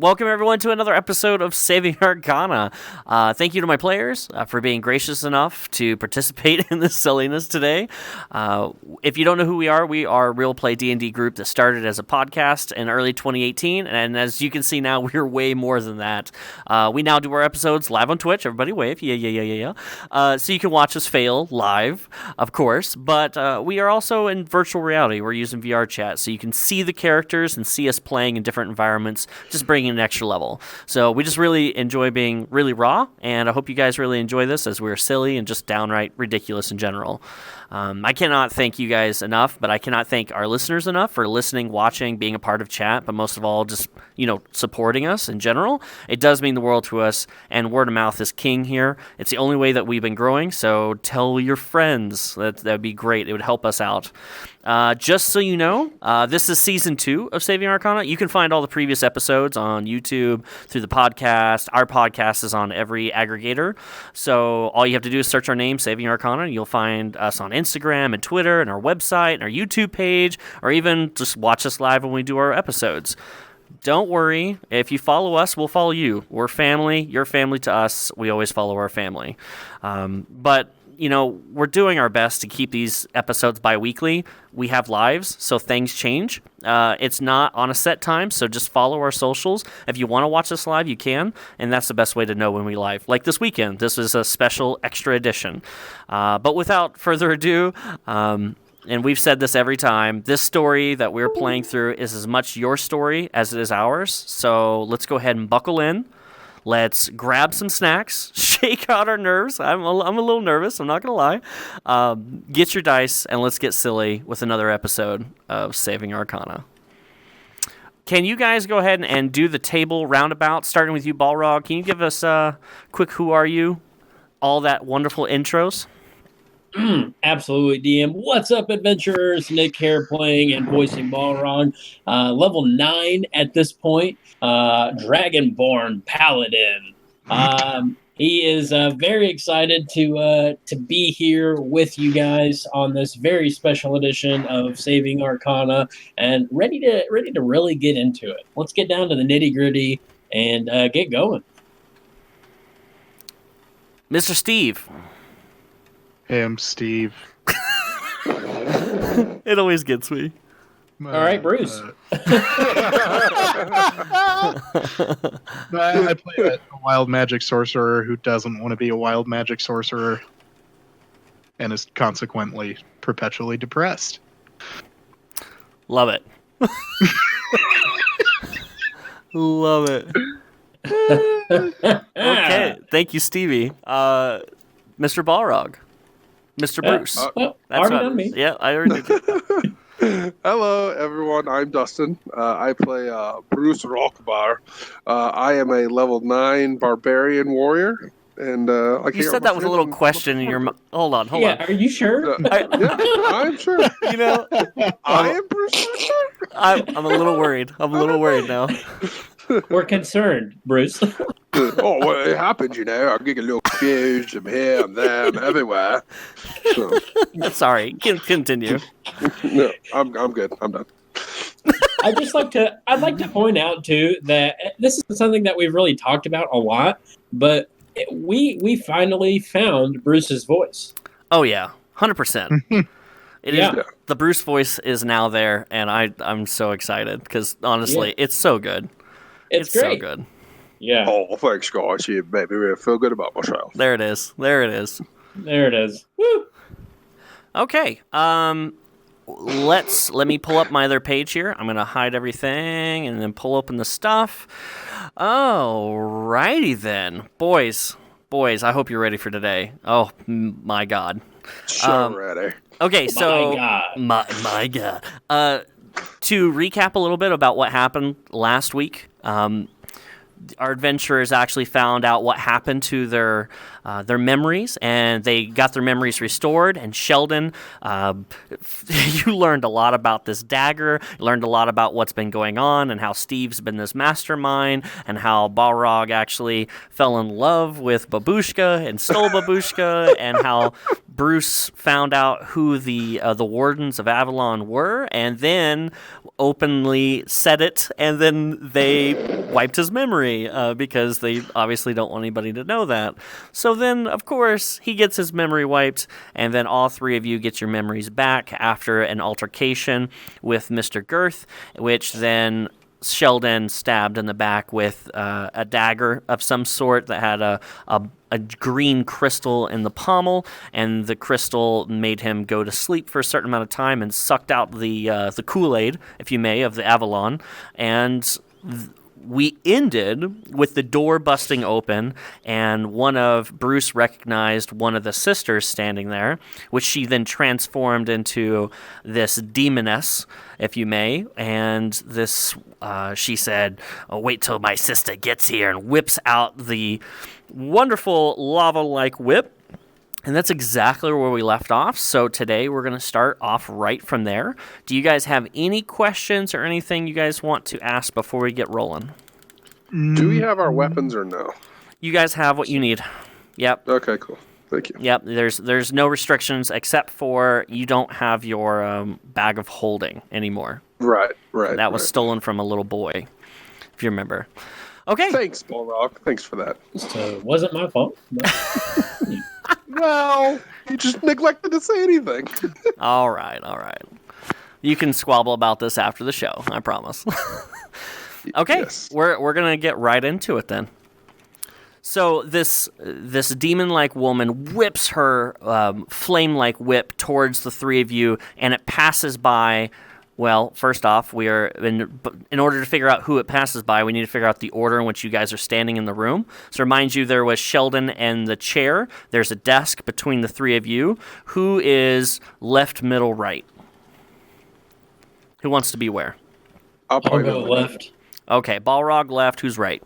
Welcome everyone to another episode of Saving Arcana. Thank you to my players for being gracious enough to participate in this silliness today. If you don't know who we are a real play D&D group that started as a podcast in early 2018, and as you can see now, we're way more than that. We now do our episodes live on Twitch. Everybody wave, yeah. So you can watch us fail live, of course, but we are also in virtual reality. We're using VR chat, so you can see the characters and see us playing in different environments, just bringing an extra level. So we just really enjoy being really raw, and I hope you guys really enjoy this as we're silly and just downright ridiculous in general. I cannot thank you guys enough, but I cannot thank our listeners enough for listening, watching, being a part of chat, but most of all, just, supporting us in general. It does mean the world to us, and word of mouth is king here. It's the only way that we've been growing, so tell your friends. That would be great. It would help us out. Just so you know, this is Season 2 of Saving Arcana. You can find all the previous episodes on YouTube, through the podcast. Our podcast is on every aggregator, so all you have to do is search our name, Saving Arcana, and you'll find us on Instagram and Twitter and our website and our YouTube page, or even just watch us live when we do our episodes. Don't worry. If you follow us, we'll follow you. We're family. You're family to us. We always follow our family. But we're doing our best to keep these episodes bi-weekly. We have lives, so things change. It's not on a set time, so just follow our socials. If you want to watch us live, you can, and that's the best way to know when we live. Like this weekend, this is a special extra edition. But without further ado, and we've said this every time, this story that we're playing through is as much your story as it is ours. So let's go ahead and buckle in. Let's grab some snacks, shake out our nerves. I'm a little nervous, I'm not going to lie. Get your dice, and let's get silly with another episode of Saving Arcana. Can you guys go ahead and do the table roundabout, starting with you, Balrog? Can you give us a quick who are you? All that wonderful intros. Absolutely, DM. What's up, adventurers? Nick here, playing and voicing Balrog. Level 9 at this point. Dragonborn Paladin. He is very excited to be here with you guys on this very special edition of Saving Arcana, and ready to really get into it. Let's get down to the nitty gritty and get going. Mr. Steve. Hey, I'm Steve. It always gets me. All right, Bruce. I play a wild magic sorcerer who doesn't want to be a wild magic sorcerer and is consequently perpetually depressed. Love it. Love it. Okay, thank you, Stevie. Mr. Balrog. Mr. Bruce. Already done me. Yeah, I already did. Hello, everyone. I'm Dustin. I play Bruce Rockbar. I am a level 9 Barbarian warrior. And you said that with a little question in your mouth. Hold on. Are you sure? Yeah, I'm sure. I am Bruce Rockbar. I'm a little worried. I'm a little worried now. We're concerned, Bruce. Well, it happens, I get a little confused. I'm here, I'm there, I'm everywhere. So. Sorry, continue. No, I'm good. I'm done. I'd like to point out too that this is something that we've really talked about a lot, but we finally found Bruce's voice. Oh yeah, 100%. It is. The Bruce voice is now there, and I'm so excited because honestly, it's so good. It's great. So good. Yeah. Oh, thanks, guys. You made me really feel good about myself. There it is. There it is. Woo. Okay. Let me pull up my other page here. I'm gonna hide everything and then pull open the stuff. Alrighty then, boys. I hope you're ready for today. Oh my God. So ready. Okay, so my God. To recap a little bit about what happened last week, our adventurers actually found out what happened to their memories, and they got their memories restored. And Sheldon, you learned a lot about this dagger. You learned a lot about what's been going on and how Steve's been this mastermind, and how Balrog actually fell in love with Babushka and stole Babushka, and how Bruce found out who the Wardens of Avalon were, and then openly said it, and then they wiped his memory because they obviously don't want anybody to know that. So then, of course, he gets his memory wiped, and then all three of you get your memories back after an altercation with Mr. Girth, which then Sheldon stabbed in the back with a dagger of some sort that had a green crystal in the pommel, and the crystal made him go to sleep for a certain amount of time and sucked out the Kool-Aid, if you may, of the Avalon. And we ended with the door busting open, and Bruce recognized one of the sisters standing there, which she then transformed into this demoness, if you may. And this, she said, "Oh, wait till my sister gets here," and whips out the wonderful lava-like whip. And that's exactly where we left off. So today we're going to start off right from there. Do you guys have any questions or anything you guys want to ask before we get rolling? Do we have our weapons or no? You guys have what you need. Yep. Okay, cool. Thank you. Yep. There's no restrictions except for you don't have your bag of holding anymore. Right. That was stolen from a little boy, if you remember. Okay. Thanks, Balrog. Thanks for that. So it wasn't my fault. Well, you just neglected to say anything. All right. You can squabble about this after the show, I promise. Okay, Yes. we're gonna get right into it then. So this demon-like woman whips her flame-like whip towards the three of you, and it passes by. Well, first off, we are in order to figure out who it passes by, we need to figure out the order in which you guys are standing in the room. So remind you, there was Sheldon and the chair. There's a desk between the three of you. Who is left, middle, right? Who wants to be where? I'll go left. Okay, Balrog left. Who's right?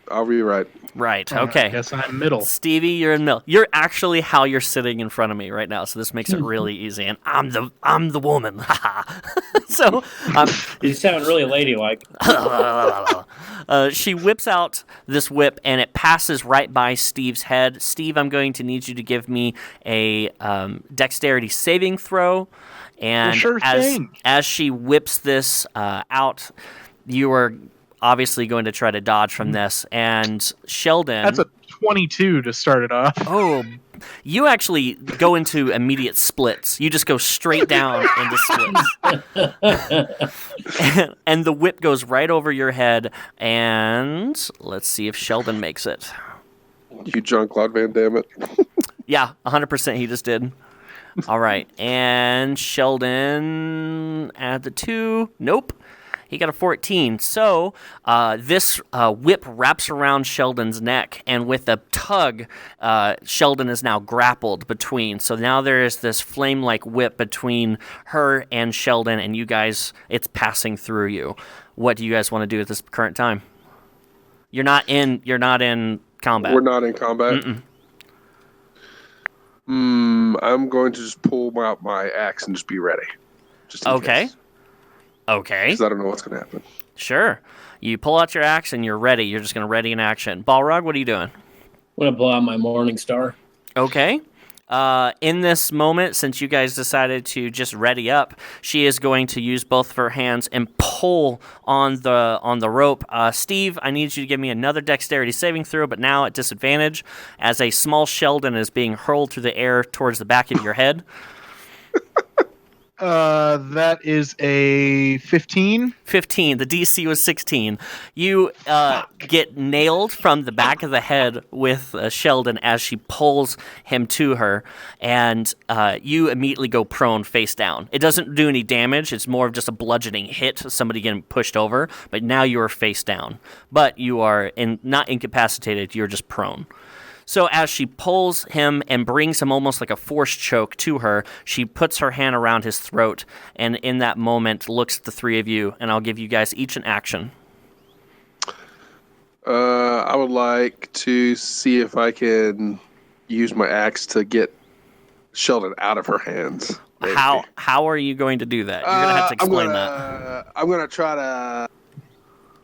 I'll be right. Right. I Okay. guess I'm middle. Stevie, you're in middle. You're actually how you're sitting in front of me right now, so this makes it really easy. And I'm the woman. So You sound really ladylike. she whips out this whip, and it passes right by Steve's head. Steve, I'm going to need you to give me a dexterity saving throw. And Sure thing. as she whips this out, you are obviously going to try to dodge from this. And Sheldon... That's a 22 to start it off. Oh, you actually go into immediate splits. You just go straight down into splits. and the whip goes right over your head. And let's see if Sheldon makes it. You Jean-Claude Van Damme it. Yeah, 100% he just did. All right. And Sheldon, add the 2. Nope. He got a 14. So this whip wraps around Sheldon's neck, and with a tug, Sheldon is now grappled between. So now there is this flame-like whip between her and Sheldon, and you guys, it's passing through you. What do you guys want to do at this current time? You're not in combat. We're not in combat. I'm going to just pull out my axe and just be ready. Just in case. Okay. Because I don't know what's going to happen. Sure. You pull out your axe and you're ready. You're just going to ready in action. Balrog, what are you doing? I'm going to pull out my Morning Star. Okay. In this moment, since you guys decided to just ready up, she is going to use both of her hands and pull on the rope. Steve, I need you to give me another dexterity saving throw, but now at disadvantage, as a small Sheldon is being hurled through the air towards the back of your head. That is a 15. 15. The DC was 16. You get nailed from the back of the head with Sheldon as she pulls him to her, and you immediately go prone face down. It doesn't do any damage. It's more of just a bludgeoning hit, somebody getting pushed over, but now you are face down. But you are not incapacitated. You're just prone. So as she pulls him and brings him almost like a force choke to her, she puts her hand around his throat, and in that moment looks at the three of you, and I'll give you guys each an action. I would like to see if I can use my axe to get Sheldon out of her hands. Maybe. How are you going to do that? You're going to have to explain that. I'm going to try to...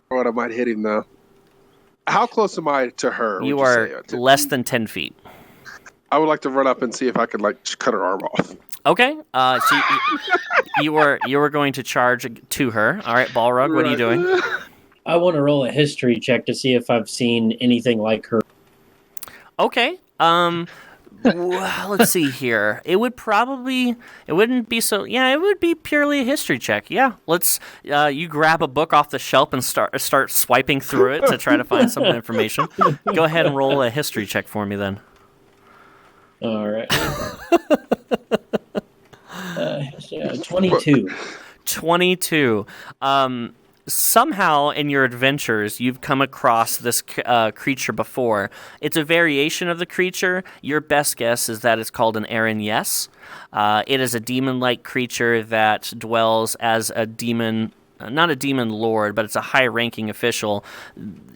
What, I might hit him, though. How close am I to her? You are less than 10 feet. I would like to run up and see if I could just cut her arm off. Okay. So you were going to charge to her. All right, Balrog, what are you doing? I want to roll a history check to see if I've seen anything like her. Okay. Let's see here. It wouldn't be so. Yeah, it would be purely a history check. Yeah. Let's. You grab a book off the shelf and start swiping through it to try to find some information. Go ahead and roll a history check for me then. All right. 22. 22. Somehow in your adventures, you've come across this creature before. It's a variation of the creature. Your best guess is that it's called an Aaron Yes. It is a demon-like creature that dwells as a demon, not a demon lord, but it's a high-ranking official.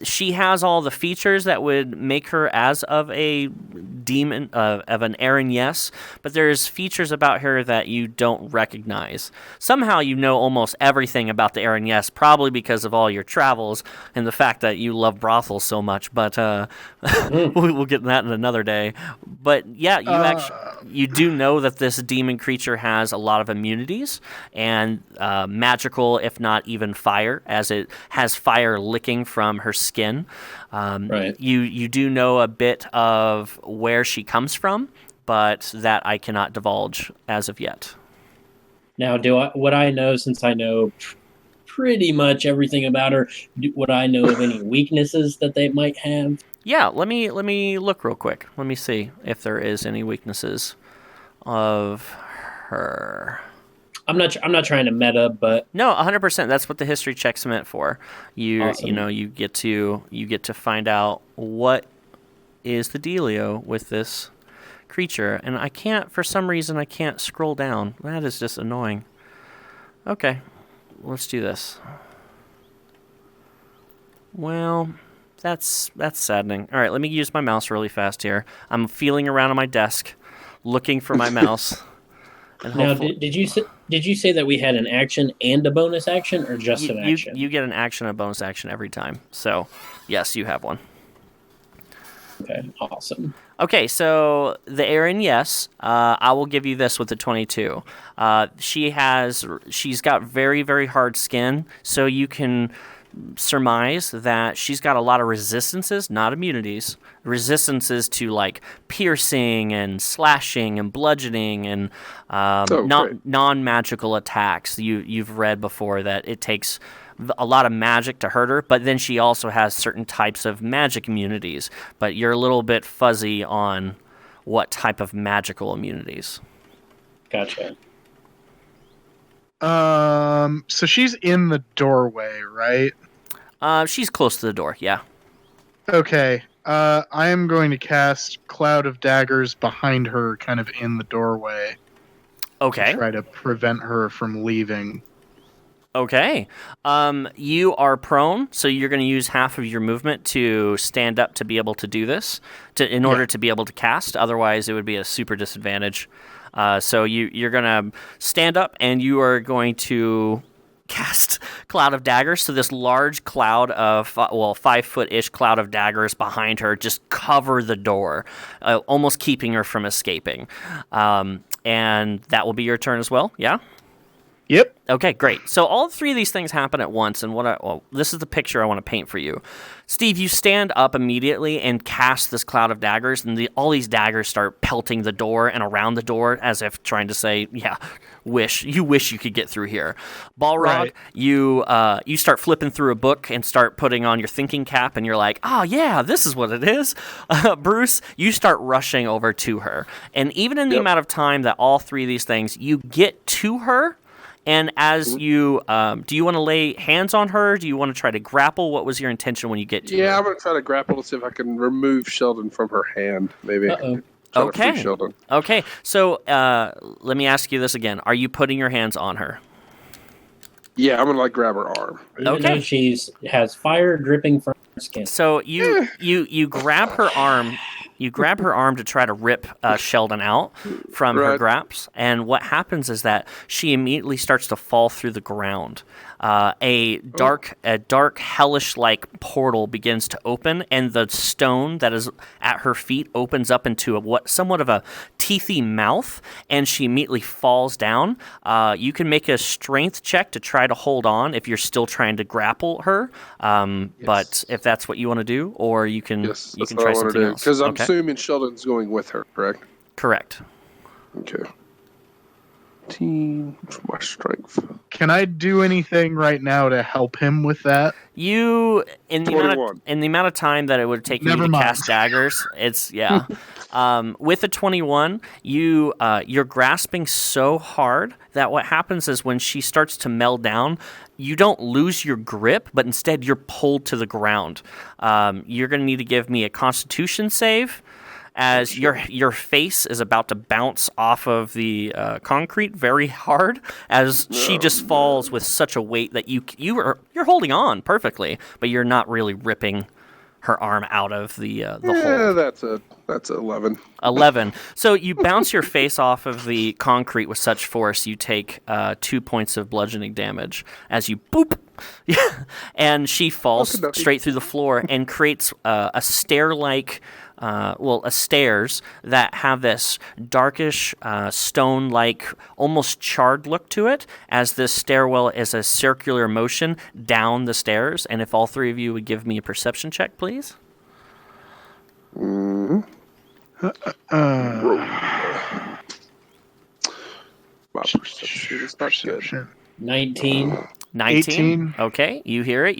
She has all the features that would make her as of a demon, of an Aaron Yes, but there's features about her that you don't recognize. Somehow you know almost everything about the Aaron Yes, probably because of all your travels and the fact that you love brothels so much, but we'll get to that in another day. But yeah, you do know that this demon creature has a lot of immunities and magical, if not even fire, as it has fire licking from her skin. Right. You do know a bit of where she comes from, but that I cannot divulge as of yet. Now, would I know, since I know pretty much everything about her, would I know of any weaknesses that they might have? Yeah, let me look real quick. Let me see if there is any weaknesses of her. I'm not trying to meta, but No, 100%. That's what the history check's meant for. Awesome. You get to find out what is the dealio with this creature, and for some reason I can't scroll down. That is just annoying. Okay, let's do this. Well, that's saddening. All right, let me use my mouse really fast here. I'm feeling around on my desk, looking for my mouse. And now, did you say that we had an action and a bonus action, or just an action? You get an action and a bonus action every time. So, yes, you have one. Okay, awesome. Okay, so the Aaron Yes, I will give you this with the 22. She's got very, very hard skin, so you can surmise that she's got a lot of resistances, not immunities, resistances to like piercing and slashing and bludgeoning and non-magical attacks. You've read before that it takes a lot of magic to hurt her, but then she also has certain types of magic immunities, but you're a little bit fuzzy on what type of magical immunities. Gotcha. So she's in the doorway, right? She's close to the door, yeah. Okay. I am going to cast Cloud of Daggers behind her, kind of in the doorway. Okay. To try to prevent her from leaving. Okay. You are prone, so you're going to use half of your movement to stand up to be able to do this, in order to be able to cast. Otherwise, it would be a super disadvantage. So you're going to stand up, and you are going to cast Cloud of Daggers. So this large cloud of, 5-foot-ish cloud of daggers behind her just cover the door, almost keeping her from escaping. And that will be your turn as well, yeah? Yep. Okay, great. So all three of these things happen at once, and this is the picture I want to paint for you. Steve, you stand up immediately and cast this cloud of daggers, and all these daggers start pelting the door and around the door as if trying to say, yeah, wish you could get through here. Balrog, right. You start flipping through a book and start putting on your thinking cap, and you're like, oh yeah, this is what it is. Bruce, you start rushing over to her. And even in the amount of time that all three of these things, you get to her. And as you, do you want to lay hands on her? Do you want to try to grapple? What was your intention when you get to her? Yeah, I'm going to try to grapple to see if I can remove Sheldon from her hand, maybe. Uh-oh. Okay. To free Sheldon. Okay. So let me ask you this again. Are you putting your hands on her? Yeah, I'm going to grab her arm. Even though she has fire dripping from her skin. So you grab her arm You grab her arm to try to rip Sheldon out from her Right. grasp, and what happens is that she immediately starts to fall through the ground. A dark, hellish-like portal begins to open, and the stone that is at her feet opens up into somewhat of a teethy mouth, and she immediately falls down. You can make a strength check to try to hold on if you're still trying to grapple her, but if that's what you want to do, or you can Yes, you that's can what try I want to something do. else. Because I'm Okay. assuming Sheldon's going with her, correct? Correct. Okay. 18. What's my strength? Can I do anything right now to help him with that? You in the amount 21. of time that it would take you Never to mind. cast daggers, it's with a 21, you're grasping so hard that what happens is when she starts to meld down, you don't lose your grip, but instead you're pulled to the ground. You're going to need to give me a Constitution save, as your face is about to bounce off of the concrete very hard, as she just falls with such a weight that you're holding on perfectly, but you're not really ripping her arm out of the Yeah, hold. that's 11. 11. So you bounce your face off of the concrete with such force, you take 2 points of bludgeoning damage as you boop. And she falls Okey-dokey. straight through the floor and creates a stair-like, a stairs that have this darkish, stone-like, almost charred look to it, as this stairwell is a circular motion down the stairs. And if all three of you would give me a perception check, please. My perception is not good. Perception. 19. 19. 18. Okay, you hear it.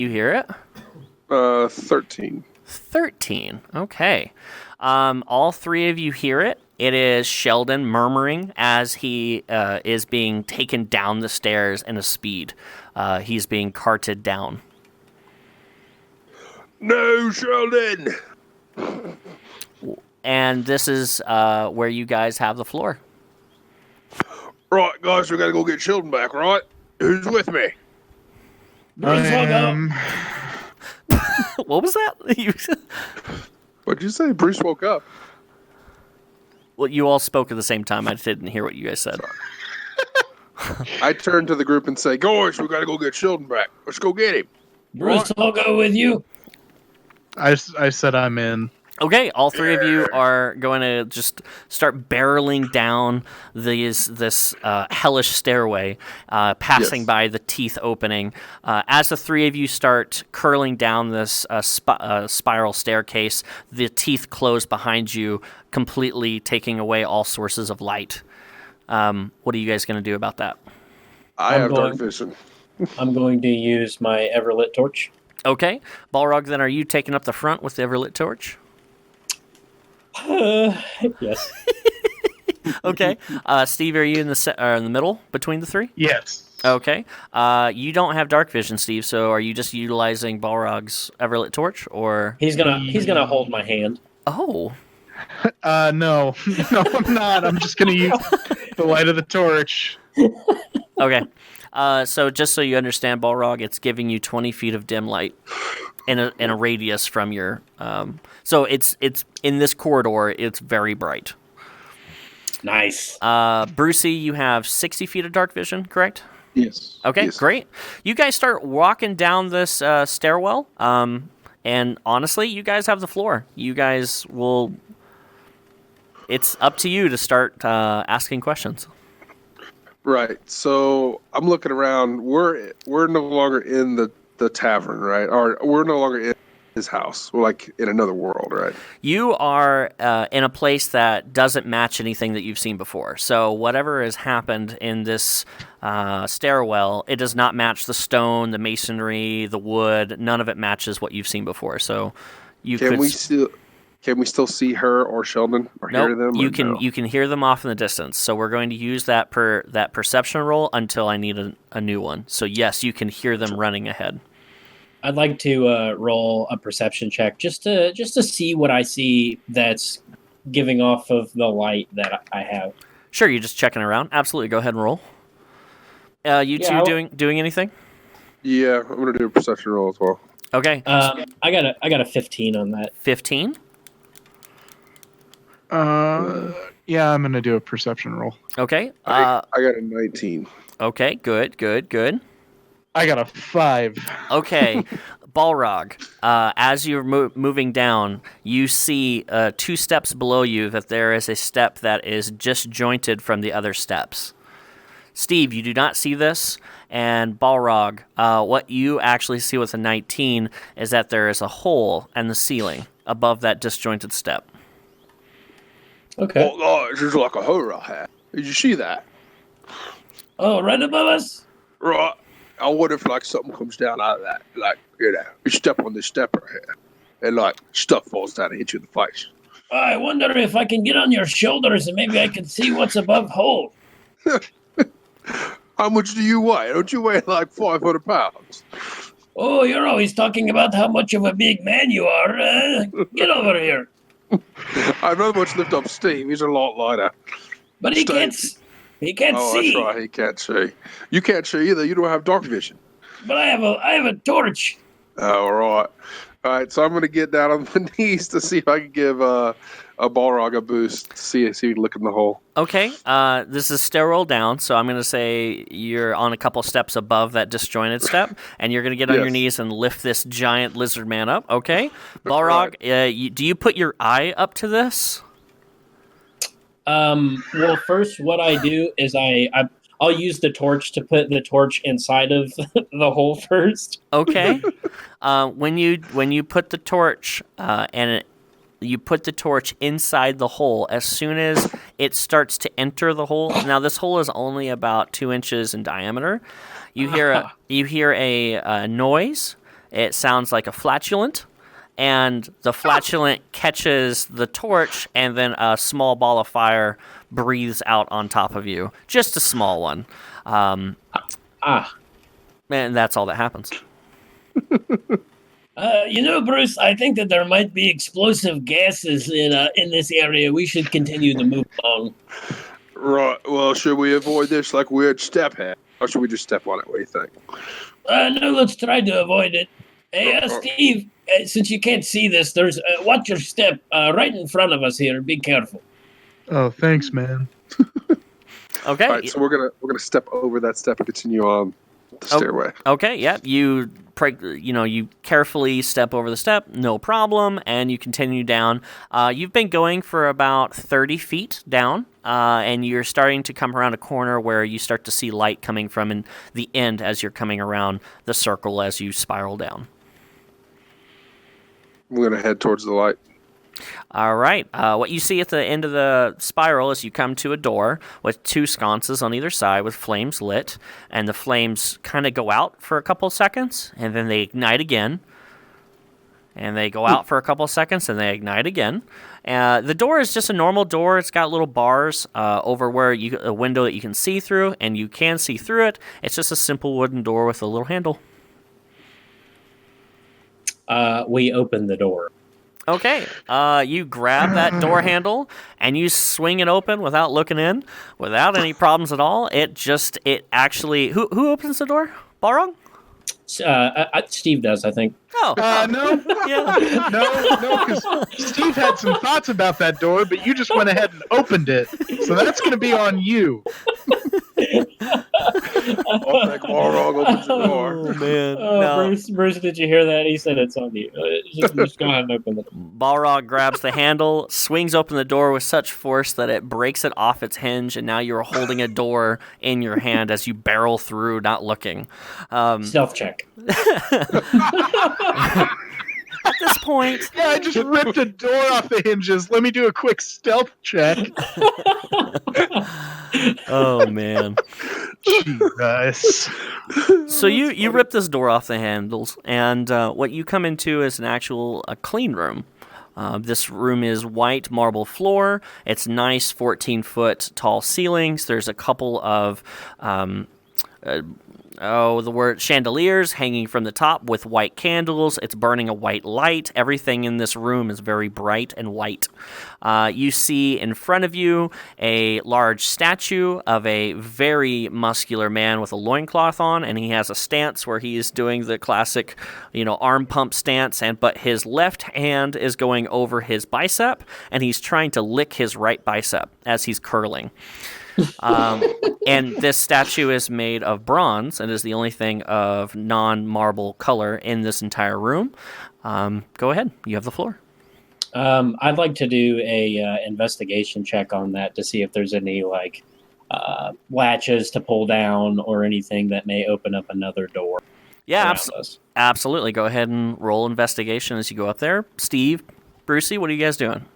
13. 13. Okay. All three of you hear it. It is Sheldon murmuring as he is being taken down the stairs in a speed. He's being carted down. No, Sheldon! And this is where you guys have the floor. Right, guys, we gotta go get Sheldon back, right? Who's with me? What was that? What'd you say? Bruce woke up. Well, you all spoke at the same time. I didn't hear what you guys said. I turned to the group and say, guys, we gotta go get Sheldon back. Let's go get him. Bruce, I'll go with you. I said I'm in. Okay, all three of you are going to just start barreling down this hellish stairway, passing by the teeth opening. As the three of you start curling down this spiral staircase, the teeth close behind you, completely taking away all sources of light. What are you guys going to do about that? I I'm have dark going- vision. I'm going to use my Everlit torch. Okay, Balrog, then are you taking up the front with the Everlit torch? Yes. Okay. Steve, are you in the middle between the three? Yes. Okay. You don't have dark vision, Steve. So are you just utilizing Balrog's Everlit torch, or? He's gonna hold my hand. Oh. No, no, I'm not. I'm just gonna use the light of the torch. Okay. So just so you understand, Balrog, it's giving you 20 feet of dim light in a radius from your. So it's in this corridor. It's very bright. Nice. Brucey, you have 60 feet of dark vision, correct? Yes. Okay, Yes. great. You guys start walking down this stairwell, and honestly, you guys have the floor. You guys will. It's up to you to start asking questions. Right. So I'm looking around. We're no longer in the tavern, right? Or we're no longer in his house. We're like in another world, right? You are in a place that doesn't match anything that you've seen before. So whatever has happened in this stairwell, it does not match the stone, the masonry, the wood. None of it matches what you've seen before. So you Can could. we still see her or Sheldon or hear Nope, them? you or can no? you can hear them off in the distance. So we're going to use that perception roll until I need a new one. So yes, you can hear them running ahead. I'd like to roll a perception check just to see what I see that's giving off of the light that I have. Sure, you're just checking around. Absolutely, go ahead and roll. You Yeah, two doing anything? Yeah, I'm gonna do a perception roll as well. Okay, I got a 15 on that. 15. Yeah, I'm gonna do a perception roll. Okay. I got a 19. Okay. Good. I got a 5. Okay, Balrog. As you're moving down, you see 2 steps below you that there is a step that is disjointed from the other steps. Steve, you do not see this, and Balrog, what you actually see with a 19 is that there is a hole in the ceiling above that disjointed step. Okay. Oh, it's just like a hole right here. Did you see that? Oh, right above us? Right. I wonder if like something comes down out of that. Like, you step on this step right here. And like stuff falls down and hits you in the face. I wonder if I can get on your shoulders and maybe I can see what's above hole. How much do you weigh? Don't you weigh like 500 pounds? Oh, you're always talking about how much of a big man you are. Get over here. I'd rather much lift up Steve. He's a lot lighter. But he can't Oh, see. that's right. He can't see. You can't see either. You don't have dark vision. But I have a torch. All right. All right. So I'm going to get down on my knees to see if I can give a Balrog a boost. See if he can look in the hole. Okay, this is stair roll down, so I'm going to say you're on a couple steps above that disjointed step, and you're going to get on your knees and lift this giant lizard man up, okay? Balrog, do you put your eye up to this? Well, first, what I do is I'll use the torch to put the torch inside of the hole first. Okay. When you put the torch you put the torch inside the hole, as soon as it starts to enter the hole. Now this hole is only about 2 inches in diameter. You hear a noise. It sounds like a flatulent. And the flatulent catches the torch, and then a small ball of fire breathes out on top of you. Just a small one. And that's all that happens. Bruce, I think that there might be explosive gases in this area. We should continue to move along. Right. Well, should we avoid this like weird step here? Or should we just step on it? What do you think? No, let's try to avoid it. Hey, Steve, since you can't see this, there's watch your step right in front of us here. Be careful. Oh, thanks, man. Okay. All right, so we're gonna step over that step and continue on the stairway. Okay. Yeah. You carefully step over the step, no problem, and you continue down. You've been going for about 30 feet down, and you're starting to come around a corner where you start to see light coming from in the end as you're coming around the circle as you spiral down. We're gonna head towards the light. All right. What you see at the end of the spiral is you come to a door with 2 sconces on either side with flames lit, and the flames kind of go out for a couple seconds, and then they ignite again, and they go out for a couple seconds, and they ignite again. The door is just a normal door. It's got little bars over where a window that you can see through, and you can see through it. It's just a simple wooden door with a little handle. We open the door. Okay, you grab that door handle and you swing it open without looking in, without any problems at all. It actually, who opens the door? Balrog? Steve does, I think. Oh, No. yeah. No, because Steve had some thoughts about that door, but you just went ahead and opened it. So that's going to be on you. I'll think Balrog opens the door. Oh man! Oh, No. Bruce, did you hear that? He said it's on you. Just go ahead and open it. Balrog grabs the handle, swings open the door with such force that it breaks it off its hinge, and now you're holding a door in your hand as you barrel through, not looking. Stealth check. At this point, Yeah, I just ripped a door off the hinges. Let me do a quick stealth check. oh man! Jesus. So you rip this door off the handles, and what you come into is a clean room. This room is white marble floor. It's nice 14-foot tall ceilings. There's a couple of the word chandeliers hanging from the top with white candles. It's burning a white light. Everything in this room is very bright and white. You see in front of you a large statue of a very muscular man with a loincloth on, and he has a stance where he is doing the classic, arm pump stance, but his left hand is going over his bicep, and he's trying to lick his right bicep as he's curling. And this statue is made of bronze and is the only thing of non-marble color in this entire room. Go ahead. You have the floor. I'd like to do a investigation check on that to see if there's any latches to pull down or anything that may open up another door. Yeah, absolutely. Go ahead and roll investigation as you go up there. Steve, Brucey, what are you guys doing?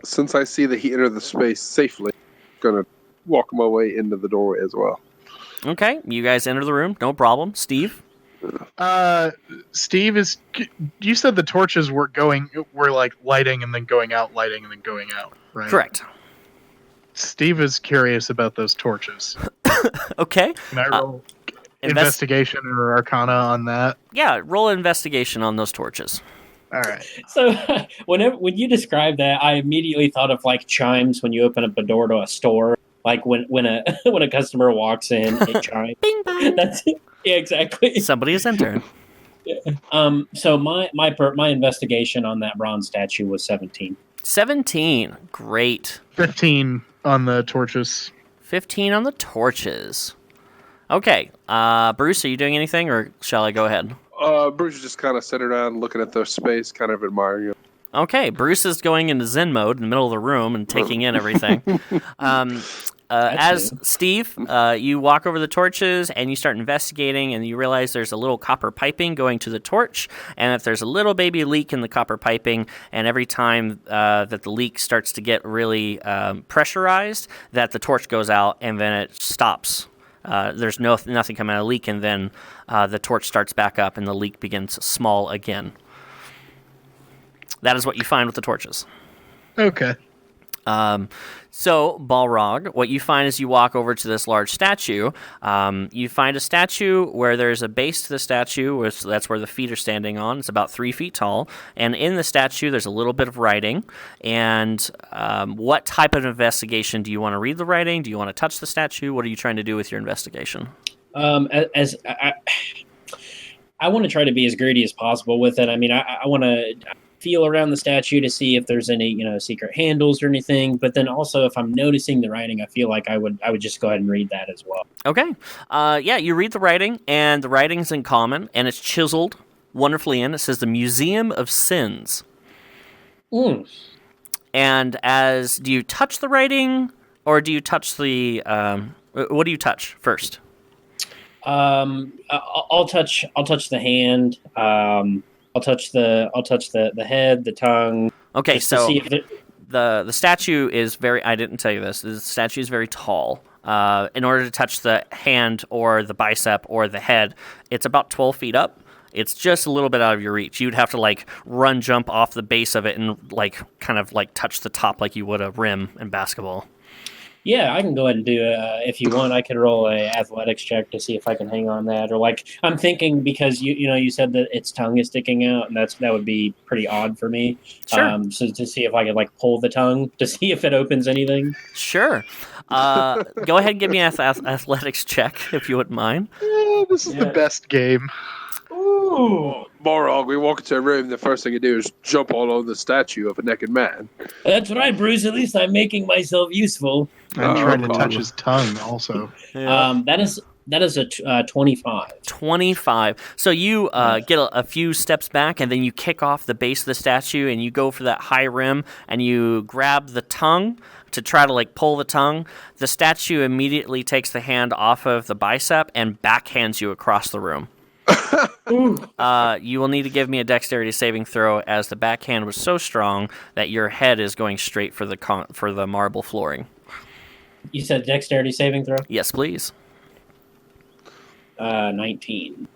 Since I see that he entered the space safely, I'm going to walk my way into the doorway as well. Okay, you guys enter the room. No problem. Steve? Steve, you said the torches were like lighting and then going out, lighting and then going out, right? Correct. Steve is curious about those torches. Okay. Can I roll investigation or Arcana on that? Yeah, roll investigation on those torches. All right. So when you described that, I immediately thought of like chimes when you open up a door to a store. Like when a when a customer walks in, it chimes. Bing bong. That's it. Yeah, exactly. Somebody is entering. Yeah. So my investigation on that bronze statue was 17. 17. Great. 15 on the torches. 15 on the torches. Okay. Bruce, are you doing anything, or shall I go ahead? Bruce is just kind of sitting around looking at the space, kind of admiring it. Okay, Bruce is going into Zen mode in the middle of the room and taking in everything. As Steve, you walk over the torches and you start investigating, and you realize there's a little copper piping going to the torch, and if there's a little baby leak in the copper piping, and every time that the leak starts to get really pressurized, that the torch goes out and then it stops. There's nothing coming out of the leak, and then the torch starts back up and the leak begins small again. That is what you find with the torches. Okay. So, Balrog, what you find is you walk over to this large statue. You find a statue where there's a base to the statue, that's where the feet are standing on. It's about 3 feet tall. And in the statue, there's a little bit of writing. And what type of investigation? Do you want to read the writing? Do you want to touch the statue? What are you trying to do with your investigation? I want to try to be as greedy as possible with it. I mean, I want to feel around the statue to see if there's any, secret handles or anything. But then also, if I'm noticing the writing, I feel like I would just go ahead and read that as well. Okay. Yeah, you read the writing, and the writing's in common, and it's chiseled wonderfully in. It says the Museum of Sins. Mm. And do you touch the writing, or do you touch the? What do you touch first? I'll touch the hand. I'll touch the head, the tongue. Okay, so see if the statue is very. I didn't tell you this. The statue is very tall. In order to touch the hand or the bicep or the head, it's about 12 feet up. It's just a little bit out of your reach. You'd have to jump off the base of it and kind of touch the top like you would a rim in basketball. Yeah, I can go ahead and do if you want. I could roll a athletics check to see if I can hang on that. Or I'm thinking because you said that its tongue is sticking out, and that would be pretty odd for me. Sure. So to see if I could pull the tongue to see if it opens anything. Sure. Go ahead and give me an athletics check if you wouldn't mind. This is the best game. Ooh. Balrog, we walk into a room, the first thing you do is jump all over the statue of a naked man. That's right, Bruce. At least I'm making myself useful. I'm trying to touch his tongue also. Yeah. That is a 25. 25. So you get a few steps back, and then you kick off the base of the statue, and you go for that high rim, and you grab the tongue to try to pull the tongue. The statue immediately takes the hand off of the bicep and backhands you across the room. You will need to give me a dexterity saving throw, as the backhand was so strong that your head is going straight for the marble flooring. You said dexterity saving throw? Yes, please. 19.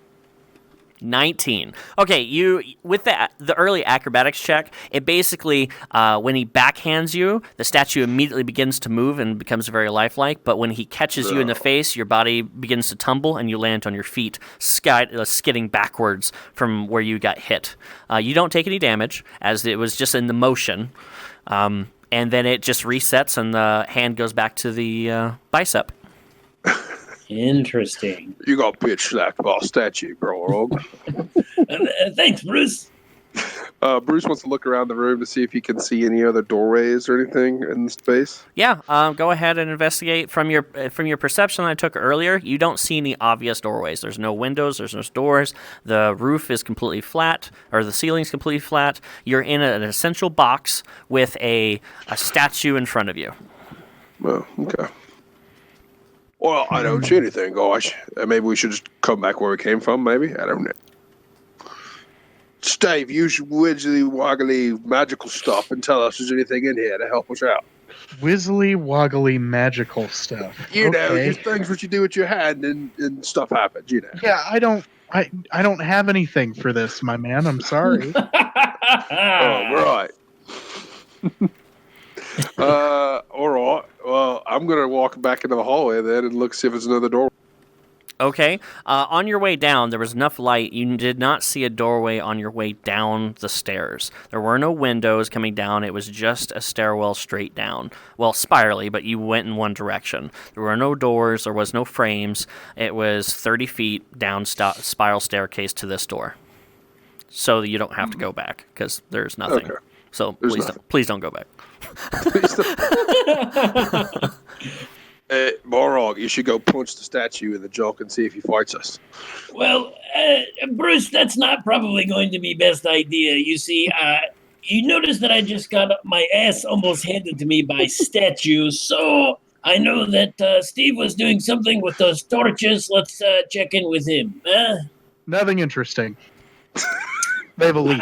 19. Okay, you with the early acrobatics check, it basically when he backhands you, the statue immediately begins to move and becomes very lifelike. But when he catches you in the face, your body begins to tumble and you land on your feet, skidding backwards from where you got hit. You don't take any damage as it was just in the motion, and then it just resets and the hand goes back to the bicep. Interesting. You got bitch slapped by a statue, Balrog. Thanks, Bruce. Bruce wants to look around the room to see if he can see any other doorways or anything in the space. Yeah, go ahead and investigate from your perception I took earlier. You don't see any obvious doorways. There's no windows. There's no doors. The roof is completely flat, or the ceiling's completely flat. You're in an essential box with a statue in front of you. Well, okay. Well, I don't see anything, gosh. Maybe we should just come back where we came from, maybe? I don't know. Stave, use your wiggly woggly magical stuff and tell us if there's anything in here to help us out. Wizzly woggly magical stuff. You know, Okay. just things what you do with your hand and stuff happens, you know. Yeah, I don't have anything for this, my man. I'm sorry. Oh, right. All right. Well, I'm going to walk back into the hallway then and look, see if there's another door. Okay. On your way down, there was enough light. You did not see a doorway on your way down the stairs. There were no windows coming down. It was just a stairwell straight down. Well, spirally, but you went in one direction. There were no doors. There was no frames. It was 30 feet down spiral staircase to this door. So you don't have to go back because there's nothing. Okay. So There's please don't go back. Balrog, you should go punch the statue in the junk and see if he fights us. Well, Bruce, that's not probably going to be best idea. You see, you notice that I just got my ass almost handed to me by statues, so I know that Steve was doing something with those torches. Let's check in with him. Nothing interesting. They have a leak.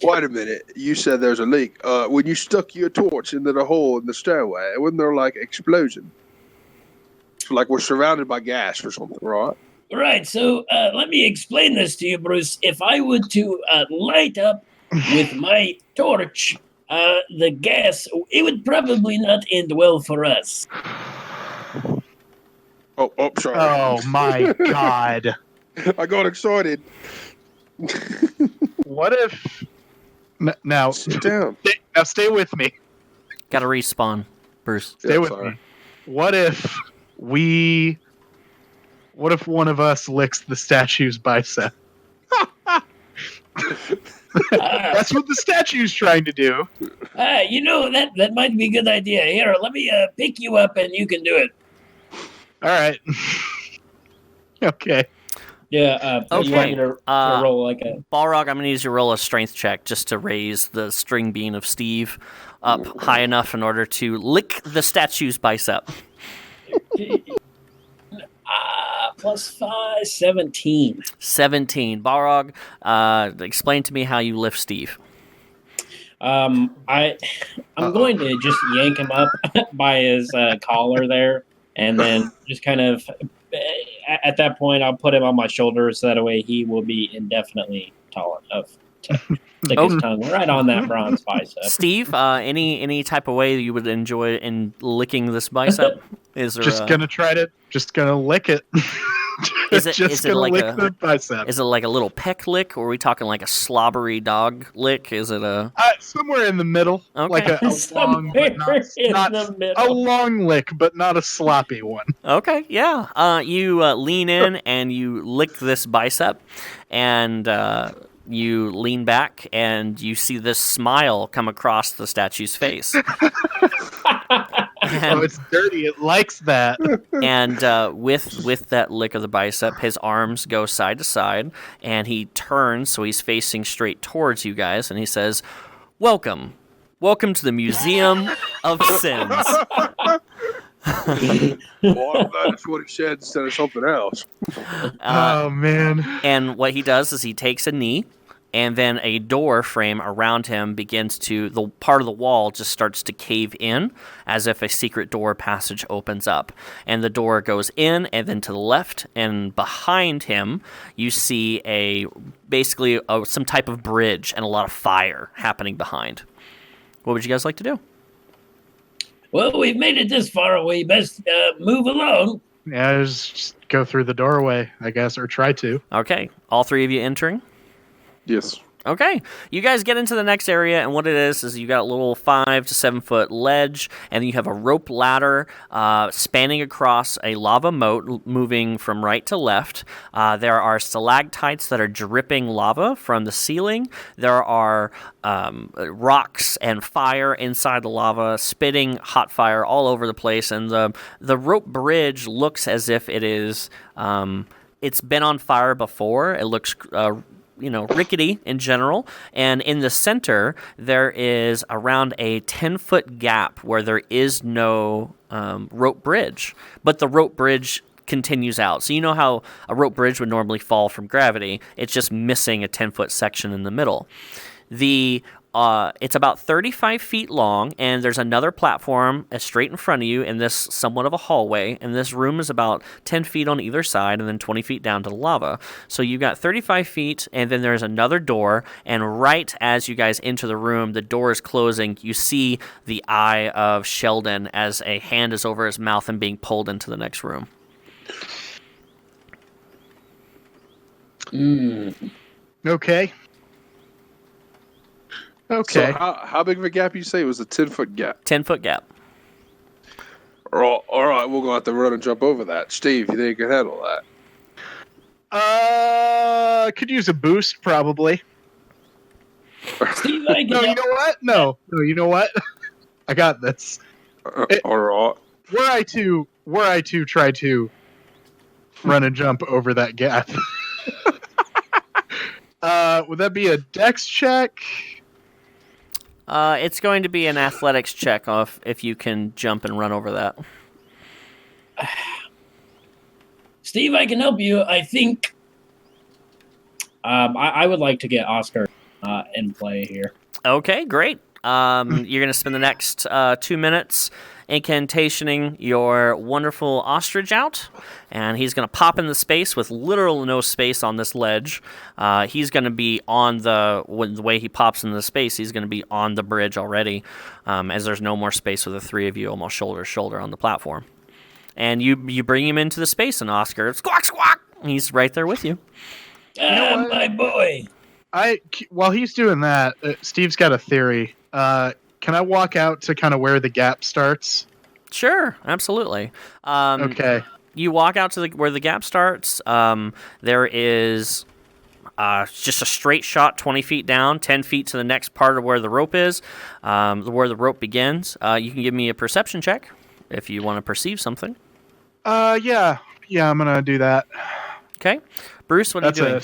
Wait a minute. You said there's a leak. When you stuck your torch into the hole in the stairway, wasn't there like explosion? Like we're surrounded by gas or something, right? Right, so let me explain this to you, Bruce. If I were to light up with my torch the gas, it would probably not end well for us. Oh, sorry. Oh my god. I got excited. What if now Sit down. stay with me. Got to respawn, Bruce. Stay with sorry. me. What if one of us licks the statue's bicep? That's what the statue's trying to do. You know, that might be a good idea. Here, let me pick you up and you can do it. All right. Okay. Yeah, you Okay. want me to roll like a... Balrog, I'm going to need you to roll a strength check just to raise the string bean of Steve up high enough in order to lick the statue's bicep. +5, 17. 17. Balrog, explain to me how you lift Steve. I'm going to just yank him up by his collar there, and then just kind of... At that point, I'll put him on my shoulder so that way he will be indefinitely tall enough to stick his tongue right on that bronze bicep. Steve, any type of way you would enjoy in licking this bicep? Is there Just gonna lick it. Is it gonna like lick a- the bicep. Is it like a little peck lick, or are we talking like a slobbery dog lick? Is it a... Somewhere in the middle. Okay. Like a long, Somewhere but in not the middle. a long lick, but not a sloppy one. Okay, yeah. You lean in and you lick this bicep, and you lean back and you see this smile come across the statue's face. Oh, it's dirty. It likes that. And with that lick of the bicep, his arms go side to side, and he turns so he's facing straight towards you guys, and he says, "Welcome to the Museum of Sins." Well, that's what he said instead of something else. Oh man. And what he does is he takes a knee, and then a door frame around him the part of the wall just starts to cave in as if a secret door passage opens up. And the door goes in and then to the left, and behind him you see basically some type of bridge and a lot of fire happening behind. What would you guys like to do? Well, we've made it this far away. Best move along. Yeah, just go through the doorway, I guess, or try to. Okay, all three of you entering? Yes. Okay, you guys get into the next area, and what it is you got a little 5 to 7 foot ledge, and you have a rope ladder spanning across a lava moat, moving from right to left. There are stalactites that are dripping lava from the ceiling. There are rocks and fire inside the lava, spitting hot fire all over the place, and the rope bridge looks as if it is it's been on fire before. It looks rickety in general, and in the center there is around a 10-foot gap where there is no rope bridge, but the rope bridge continues out. So you know how a rope bridge would normally fall from gravity. It's just missing a 10-foot section in the middle. It's about 35 feet long, and there's another platform straight in front of you in this somewhat of a hallway, and this room is about 10 feet on either side and then 20 feet down to the lava. So you've got 35 feet, and then there's another door, and right as you guys enter the room, the door is closing. You see the eye of Sheldon as a hand is over his mouth and being pulled into the next room. Okay. Okay. So how big of a gap you say? It was a 10-foot gap. 10-foot gap. All right, we're going to have to run and jump over that. Steve, you think you can handle that? Could use a boost, probably. Steve, No, you know what? No, you know what? I got this. All right. Were I to try to run and jump over that gap, would that be a dex check? It's going to be an athletics check if you can jump and run over that. Steve, I can help you. I think I would like to get Oscar in play here. Okay, great. You're going to spend the next 2 minutes incantationing your wonderful ostrich out, and he's going to pop in the space with literal no space on this ledge. He's going to be on the way he pops in the space, he's going to be on the bridge already, as there's no more space with the three of you almost shoulder to shoulder on the platform. And you bring him into the space, and Oscar, squawk, squawk, he's right there with you. My boy. While he's doing that, Steve's got a theory. Can I walk out to kind of where the gap starts? Sure, absolutely. Okay. You walk out to where the gap starts. There is just a straight shot 20 feet down, 10 feet to the next part of where the rope is, where the rope begins. You can give me a perception check if you want to perceive something. Yeah, I'm going to do that. Okay. Bruce, what are you doing?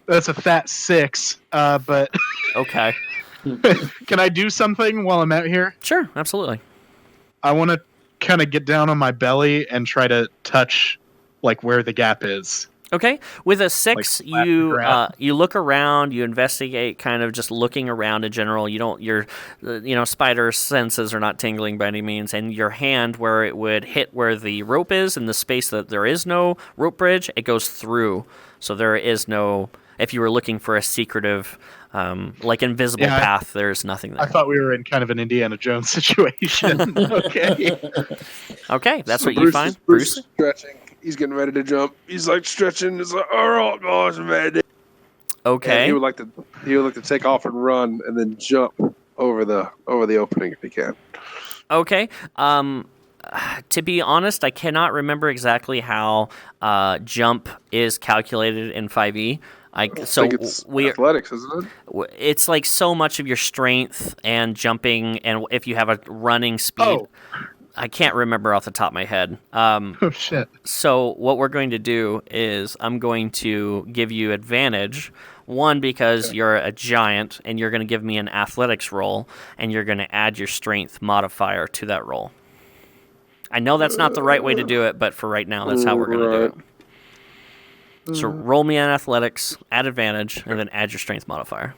That's a fat 6, but... Okay. Can I do something while I'm out here? Sure, absolutely. I want to kind of get down on my belly and try to touch, like, where the gap is. Okay. With a 6, Like, you look around, you investigate, kind of just looking around in general. Your spider senses are not tingling by any means, and your hand, where it would hit where the rope is in the space that there is no rope bridge, it goes through. So there is no, if you were looking for a secretive, invisible path, there's nothing there. I thought we were in kind of an Indiana Jones situation. Okay. Okay, that's So what you find. Bruce is stretching. He's getting ready to jump. He's like stretching. He's like, all right, boys, man. Okay. And he would like to take off and run and then jump over the opening if he can. Okay. To be honest, I cannot remember exactly how jump is calculated in 5e. I think it's athletics, isn't it? It's like so much of your strength and jumping, and if you have a running speed. Oh. I can't remember off the top of my head. Oh, shit. So what we're going to do is I'm going to give you advantage. One, because you're a giant, and you're going to give me an athletics roll, and you're going to add your strength modifier to that roll. I know that's not the right way to do it, but for right now, that's how we're going to do it. So roll me on athletics, add advantage, and then add your strength modifier.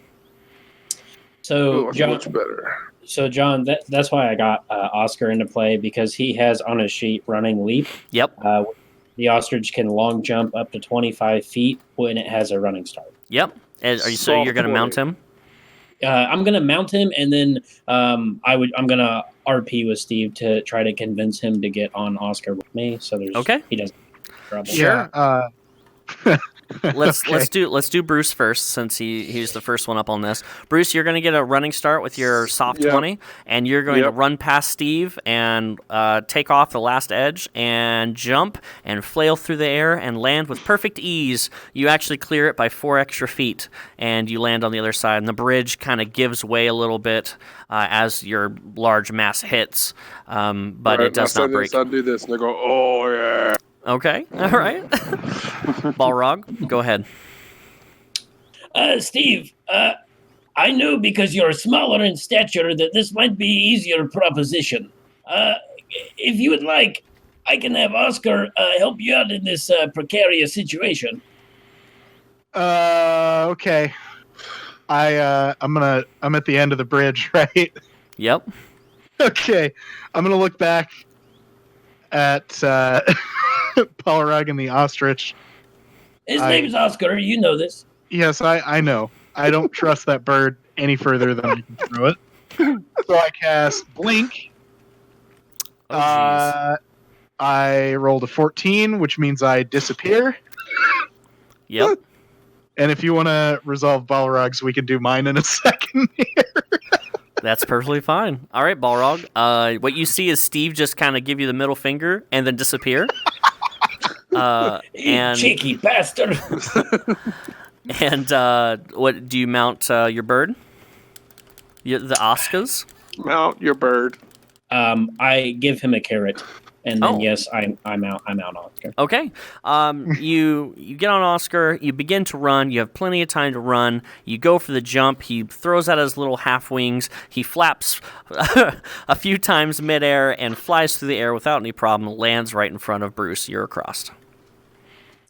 So, That's John, much better. So, John, that's why I got Oscar into play, because he has on his sheet running leap. Yep. The ostrich can long jump up to 25 feet when it has a running start. Yep. And so you're going to mount him? I'm going to mount him, and then I'm going to RP with Steve to try to convince him to get on Oscar with me. So he doesn't have trouble. Sure. Yeah. Let's do Bruce first, since he's the first one up on this. Bruce, you're going to get a running start with your soft 20, and you're going to run past Steve and take off the last edge and jump and flail through the air and land with perfect ease. You actually clear it by 4 extra feet, and you land on the other side. And the bridge kind of gives way a little bit as your large mass hits, but it does not break. I do this, and they go, "Oh yeah." Okay, all right. Balrog, go ahead. Steve, I know because you're smaller in stature that this might be easier proposition. If you would like, I can have Oscar help you out in this precarious situation. Okay. I'm at the end of the bridge, right? Yep. Okay. I'm gonna look back at Balrog and the ostrich. His name's Oscar. You know this. Yes, I know. I don't trust that bird any further than I can throw it. So I cast Blink. Oh, I rolled a 14, which means I disappear. Yep. And if you want to resolve Balrog's, we can do mine in a second here. That's perfectly fine. All right, Balrog. What you see is Steve just kind of give you the middle finger and then disappear. You cheeky bastard. And what do you mount your bird? The Oscars? Mount your bird. I give him a carrot, and then yes, I'm out Oscar. Okay. You get on Oscar. You begin to run. You have plenty of time to run. You go for the jump. He throws out his little half wings. He flaps a few times midair and flies through the air without any problem. Lands right in front of Bruce. You're across.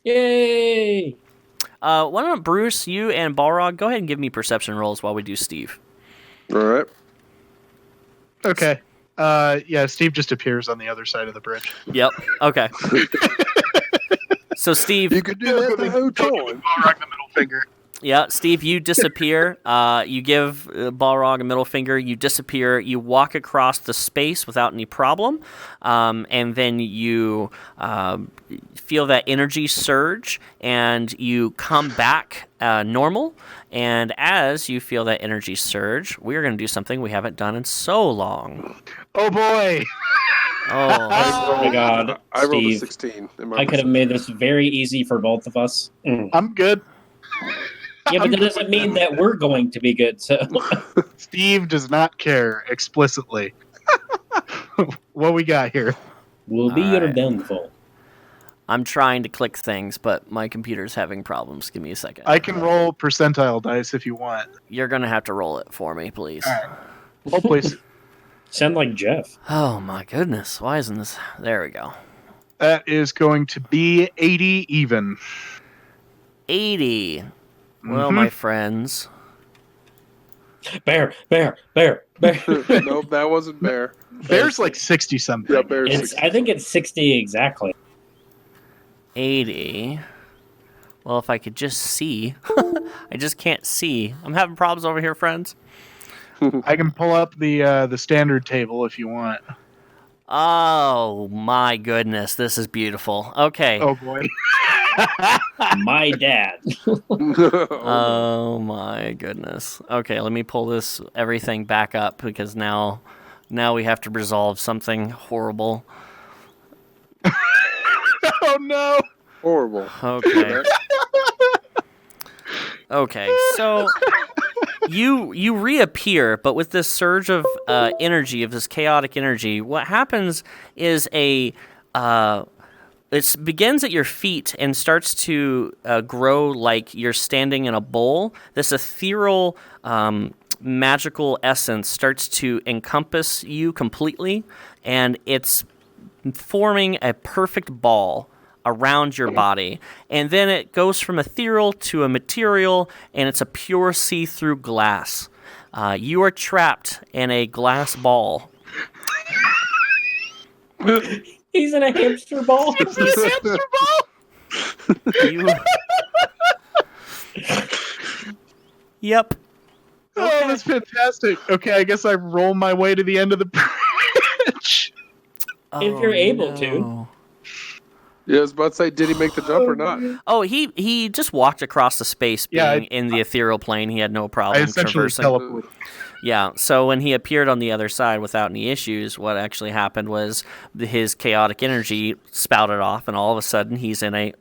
Yay! Why don't Bruce, you and Balrog go ahead and give me perception rolls while we do Steve. All right. Okay. Yeah, Steve just appears on the other side of the bridge. Yep. Okay. So Steve, You could do that the whole time. Balrog the middle finger. yeah, Steve, you disappear. You give Balrog a middle finger. You disappear. You walk across the space without any problem, and then you feel that energy surge, and you come back normal. And as you feel that energy surge, we are going to do something we haven't done in so long. Oh boy! Oh my God, I rolled a Steve. 16. I could have made this very easy for both of us. I'm good. Yeah, but that doesn't mean that we're going to be good. So Steve does not care explicitly. What we got here? we'll be All your right. downfall. I'm trying to click things, but my computer's having problems. Give me a second. I can roll percentile dice if you want. You're going to have to roll it for me, please. All right. Oh, please. Sound like Jeff. Oh, my goodness. Why isn't this? There we go. That is going to be 80 even. 80. Well, Mhm. my friends. Bear. Nope, that wasn't bear. Bear's like 60 something. Yeah, bear's 16. I think it's 60 exactly. 80. Well, if I could just see. I just can't see. I'm having problems over here, friends. I can pull up the standard table if you want. Oh, my goodness. This is beautiful. Okay. Oh boy. My dad. Oh, my goodness. Okay, let me pull everything back up, because now we have to resolve something horrible. Oh no. Horrible. Okay. Okay, so you reappear, but with this surge of energy, of this chaotic energy, what happens is it begins at your feet and starts to grow like you're standing in a bowl. This ethereal, magical essence starts to encompass you completely, and it's forming a perfect ball around your body, and then it goes from ethereal to a material, and it's a pure see-through glass. You are trapped in a glass ball. He's in a hamster ball. You... Yep. Oh, that's fantastic. Okay, I guess I roll my way to the end of the bridge. If you're able to. Yeah, I was about to say, did he make the jump or not? Oh, he just walked across the space being in the ethereal plane. He had no I problem essentially traversing. teleported. Yeah, so when he appeared on the other side without any issues, what actually happened was his chaotic energy spouted off, and all of a sudden he's in a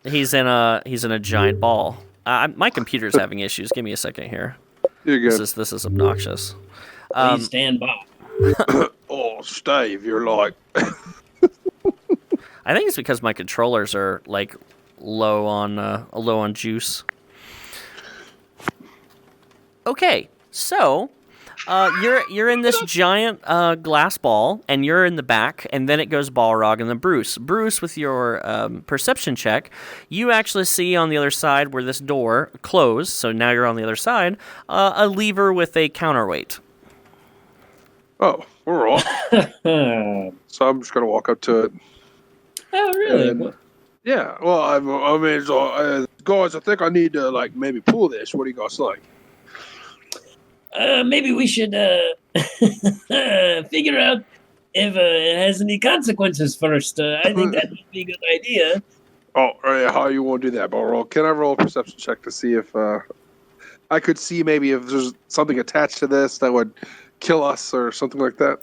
he's in a giant ball. My computer's having issues. Give me a second here. You're good. This is obnoxious. Please stand by. Oh, Steve, you're like... I think it's because my controllers are like low on juice. Okay, so you're in this giant glass ball, and you're in the back, and then it goes Balrog and then Bruce. Bruce, with your perception check, you actually see on the other side where this door closed. So now you're on the other side. A lever with a counterweight. Oh, we're all. So I'm just gonna walk up to it. Oh, really? And, yeah. Well, I mean, so, guys, I think I need to like maybe pull this. What do you guys think? Maybe we should figure out if it has any consequences first. I think that would be a good idea. Oh, how you want to do that, Balrog? Can I roll a perception check to see if I could see maybe if there's something attached to this that would kill us or something like that?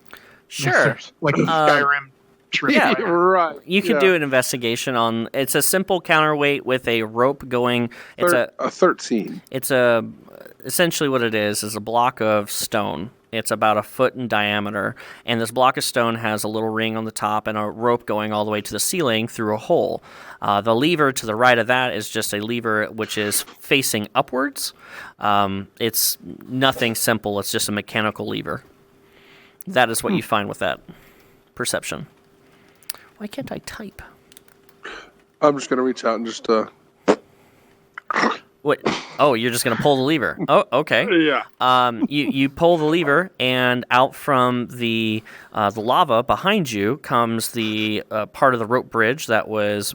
Sure. Like a Skyrim trip. Yeah. Right. You can do an investigation on. It's a simple counterweight with a rope going. It's a 13. It's essentially what it is a block of stone. It's about a foot in diameter, and this block of stone has a little ring on the top and a rope going all the way to the ceiling through a hole. The lever to the right of that is just a lever which is facing upwards. It's nothing simple. It's just a mechanical lever. That is what you find with that perception. Why can't I type? I'm just going to reach out and just... What? Oh, you're just gonna pull the lever. Oh, okay. Yeah. You pull the lever, and out from the lava behind you comes the part of the rope bridge that was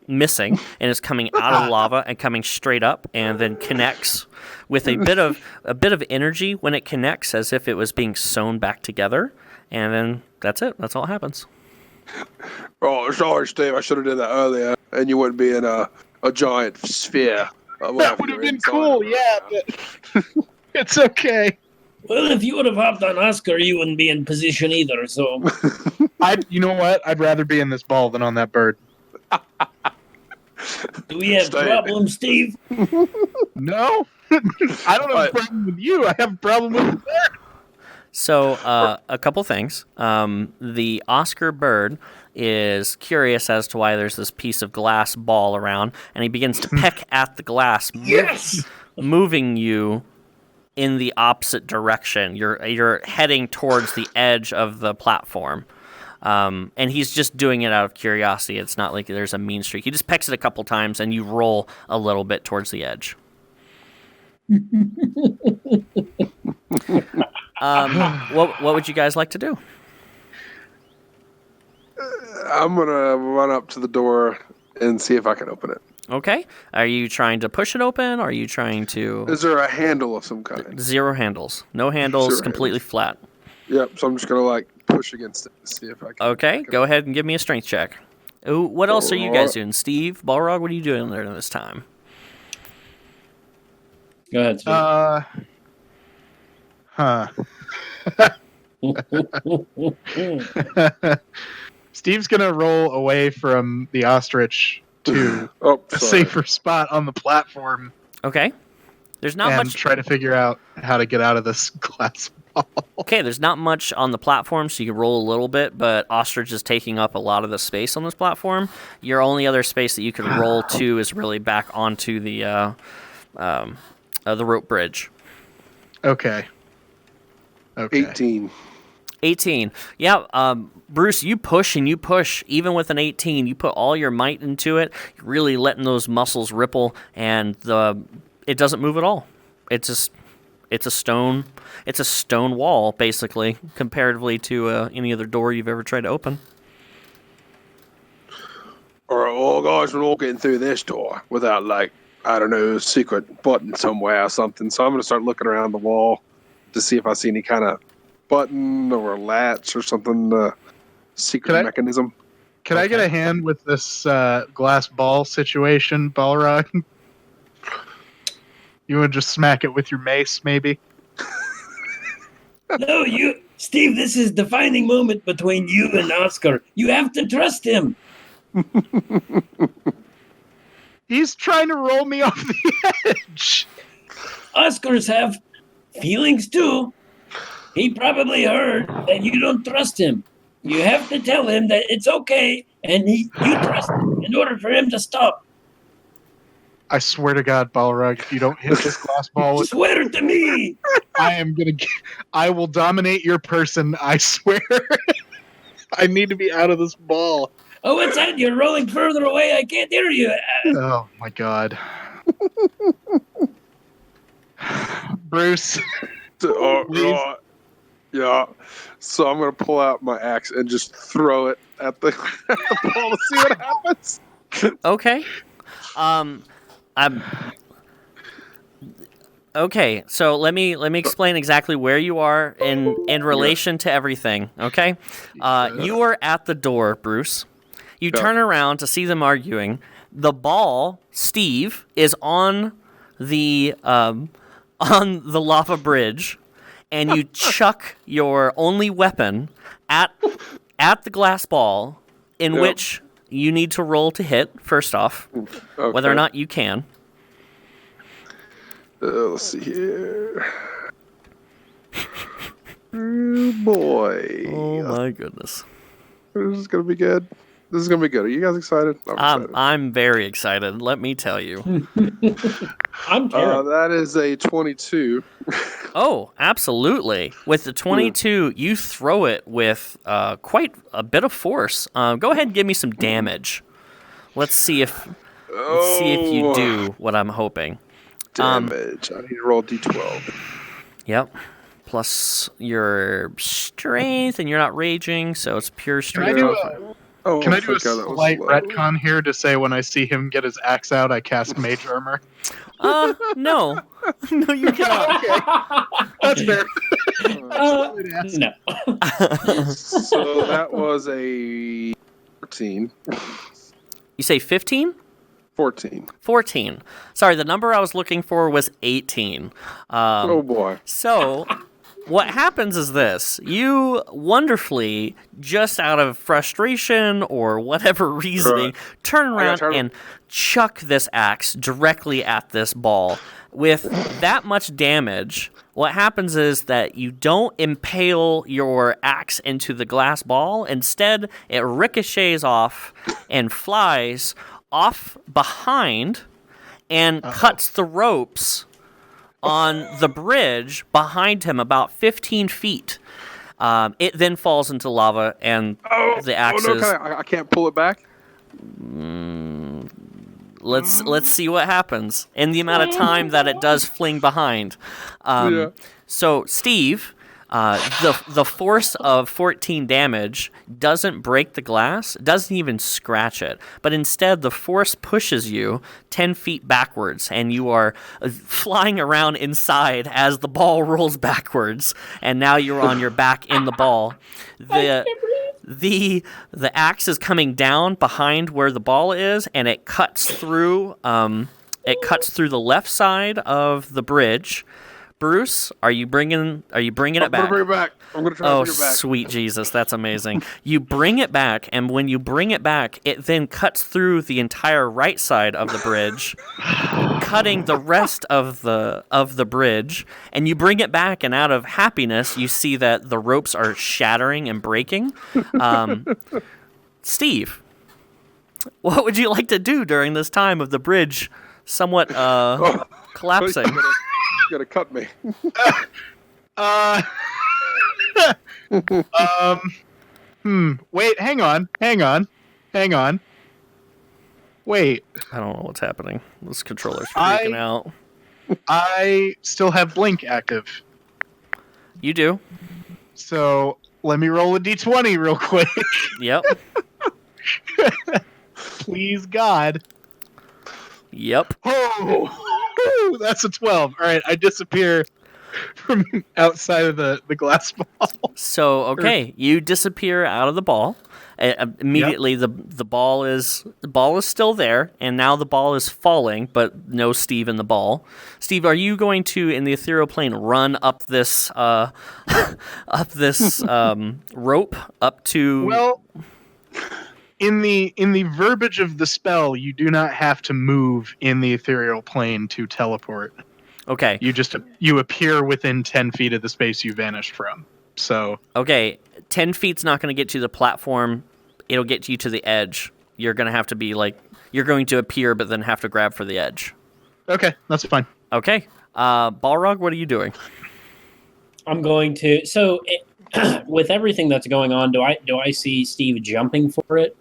missing, and is coming out of the lava and coming straight up, and then connects with a bit of energy when it connects, as if it was being sewn back together, and then that's it. That's all that happens. Oh, sorry, Steve. I should have done that earlier, and you wouldn't be in a giant sphere. That would have been cool, yeah, but it's okay. Well, if you would have hopped on Oscar, you wouldn't be in position either, so... You know what? I'd rather be in this ball than on that bird. Do we have problems, Steve? No. I don't have a problem with you. I have a problem with the bird. So, a couple things. The Oscar bird is curious as to why there's this piece of glass ball around, and he begins to peck at the glass, moving you in the opposite direction. You're heading towards the edge of the platform. And he's just doing it out of curiosity. It's not like there's a mean streak. He just pecks it a couple times, and you roll a little bit towards the edge. What would you guys like to do? I'm going to run up to the door and see if I can open it. Okay. Are you trying to push it open? Or are you trying to... Is there a handle of some kind? 0 handles. No handles, completely flat. Yep, so I'm just going to push against it to see if I can. Okay, go ahead and give me a strength check. Ooh, what else are you guys doing? Steve, Balrog, what are you doing there this time? Go ahead, Steve. Steve's gonna roll away from the ostrich to a safer spot on the platform. Okay. There's not and much. Try to figure out how to get out of this glass ball. Okay, there's not much on the platform, so you can roll a little bit, but ostrich is taking up a lot of the space on this platform. Your only other space that you can roll to is really back onto the rope bridge. Okay. 18. 18. Yeah, Bruce, you push and you push. Even with an 18, you put all your might into it. You're really letting those muscles ripple, and it doesn't move at all. It's a stone wall, basically, comparatively to any other door you've ever tried to open. All right, well, guys, we're all getting through this door without, like, I don't know, a secret button somewhere or something. So I'm going to start looking around the wall to see if I see any kind of button or latch or something, secret mechanism. Can I get a hand with this glass ball situation, Balrog? You want to just smack it with your mace, maybe? No, Steve, this is defining moment between you and Oscar. You have to trust him. He's trying to roll me off the edge. Oscars have feelings too. He probably heard that you don't trust him. You have to tell him that it's okay, and you trust him in order for him to stop. I swear to God, Balrog, if you don't hit this glass ball with Swear to me. I will dominate your person, I swear. I need to be out of this ball. Oh, what's that? You're rolling further away. I can't hear you. Oh my God. Bruce. Yeah. So I'm gonna pull out my axe and just throw it at the ball to see what happens. Okay. Okay, so let me explain exactly where you are in relation to everything. Okay, you are at the door, Bruce. You turn around to see them arguing. The ball, Steve, is on the lava bridge, and you chuck your only weapon at the glass ball, in which you need to roll to hit first off, whether or not you can. Let's see here. Oh boy! Oh my goodness! This is gonna be good. This is gonna be good. Are you guys excited? I'm very excited. Let me tell you. I'm terrible. That is a 22. Oh, absolutely! With the 22, you throw it with quite a bit of force. Go ahead and give me some damage. Let's see if you do what I'm hoping. Damage. I need to roll D12. Yep. Plus your strength, and you're not raging, so it's pure strength. Can I do a slight retcon here to say when I see him get his axe out, I cast Mage Armor? No. No, you cannot. That's fair. No. So that was a 14. You say 15? 14. 14. Sorry, the number I was looking for was 18. Oh boy. So, what happens is this. You wonderfully, just out of frustration or whatever reasoning, turn around and chuck this axe directly at this ball. With that much damage, what happens is that you don't impale your axe into the glass ball. Instead, it ricochets off and flies off behind and cuts the ropes on the bridge behind him about 15 feet. It then falls into lava, and the axe is... I can't pull it back? Let's see what happens in the amount of time that it does fling behind. So, Steve, the force of 14 damage doesn't break the glass, doesn't even scratch it, but instead the force pushes you 10 feet backwards, and you are flying around inside as the ball rolls backwards, and now you're on your back in the ball. The axe is coming down behind where the ball is, and it cuts through the left side of the bridge. Bruce, are you bringing it back? I'm gonna bring it back. I'm gonna try to bring it back. Oh, sweet Jesus, that's amazing. You bring it back, and when you bring it back, it then cuts through the entire right side of the bridge, cutting the rest of the bridge, and you bring it back, and out of happiness, you see that the ropes are shattering and breaking. Steve, what would you like to do during this time of the bridge somewhat collapsing? You're gonna cut me. Wait, hang on. Wait, I don't know what's happening. This controller's freaking out. I still have Blink active. You do. So let me roll a d20 real quick. Yep. Please, God. Yep. Oh, that's a 12. All right, I disappear from outside of the glass ball. So, okay, you disappear out of the ball. Immediately, the ball is still there, and now the ball is falling, but no Steve in the ball. Steve, are you going to, in the ethereal plane, run up this rope up to? Well, in the verbiage of the spell, you do not have to move in the ethereal plane to teleport. Okay. You appear within 10 feet of the space you vanished from. So okay, 10 feet's not going to get you to the platform. It'll get you to the edge. You're going to have to be you're going to appear, but then have to grab for the edge. Okay, that's fine. Okay. Balrog, what are you doing? I'm going to. So, with everything that's going on, do I see Steve jumping for it?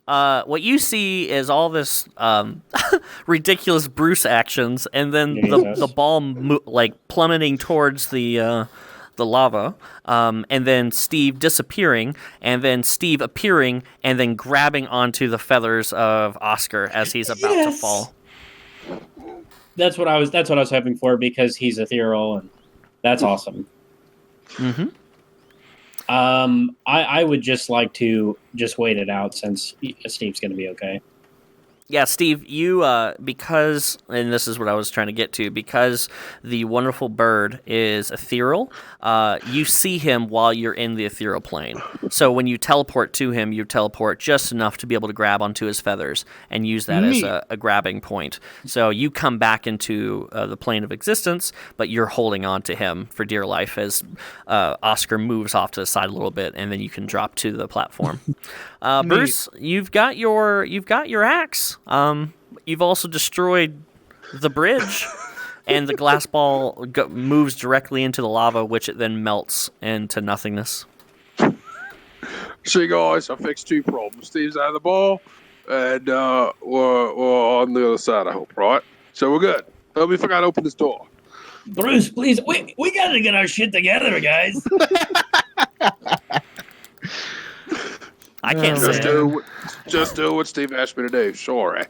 What you see is all this ridiculous Bruce actions, and then the ball plummeting towards the lava, and then Steve disappearing, and then Steve appearing, and then grabbing onto the feathers of Oscar as he's about to fall. That's what I was hoping for, because he's ethereal, and that's awesome. Mm-hmm. I would just like to just wait it out, since Steve's going to be okay. Yeah, Steve, you, because, and this is what I was trying to get to, because the wonderful bird is ethereal, you see him while you're in the ethereal plane. So when you teleport to him, you teleport just enough to be able to grab onto his feathers and use that as a grabbing point. So you come back into the plane of existence, but you're holding on to him for dear life as Oscar moves off to the side a little bit, and then you can drop to the platform. Bruce, you've got your axe. You've also destroyed the bridge, and the glass ball moves directly into the lava, which it then melts into nothingness. See, guys, I fixed 2 problems. Steve's out of the ball, and we're on the other side, I hope, right? So we're good. Help me forgot to open this door. Bruce, please, we gotta get our shit together, guys. I can't say just do what Steve asked me to do. Sorry.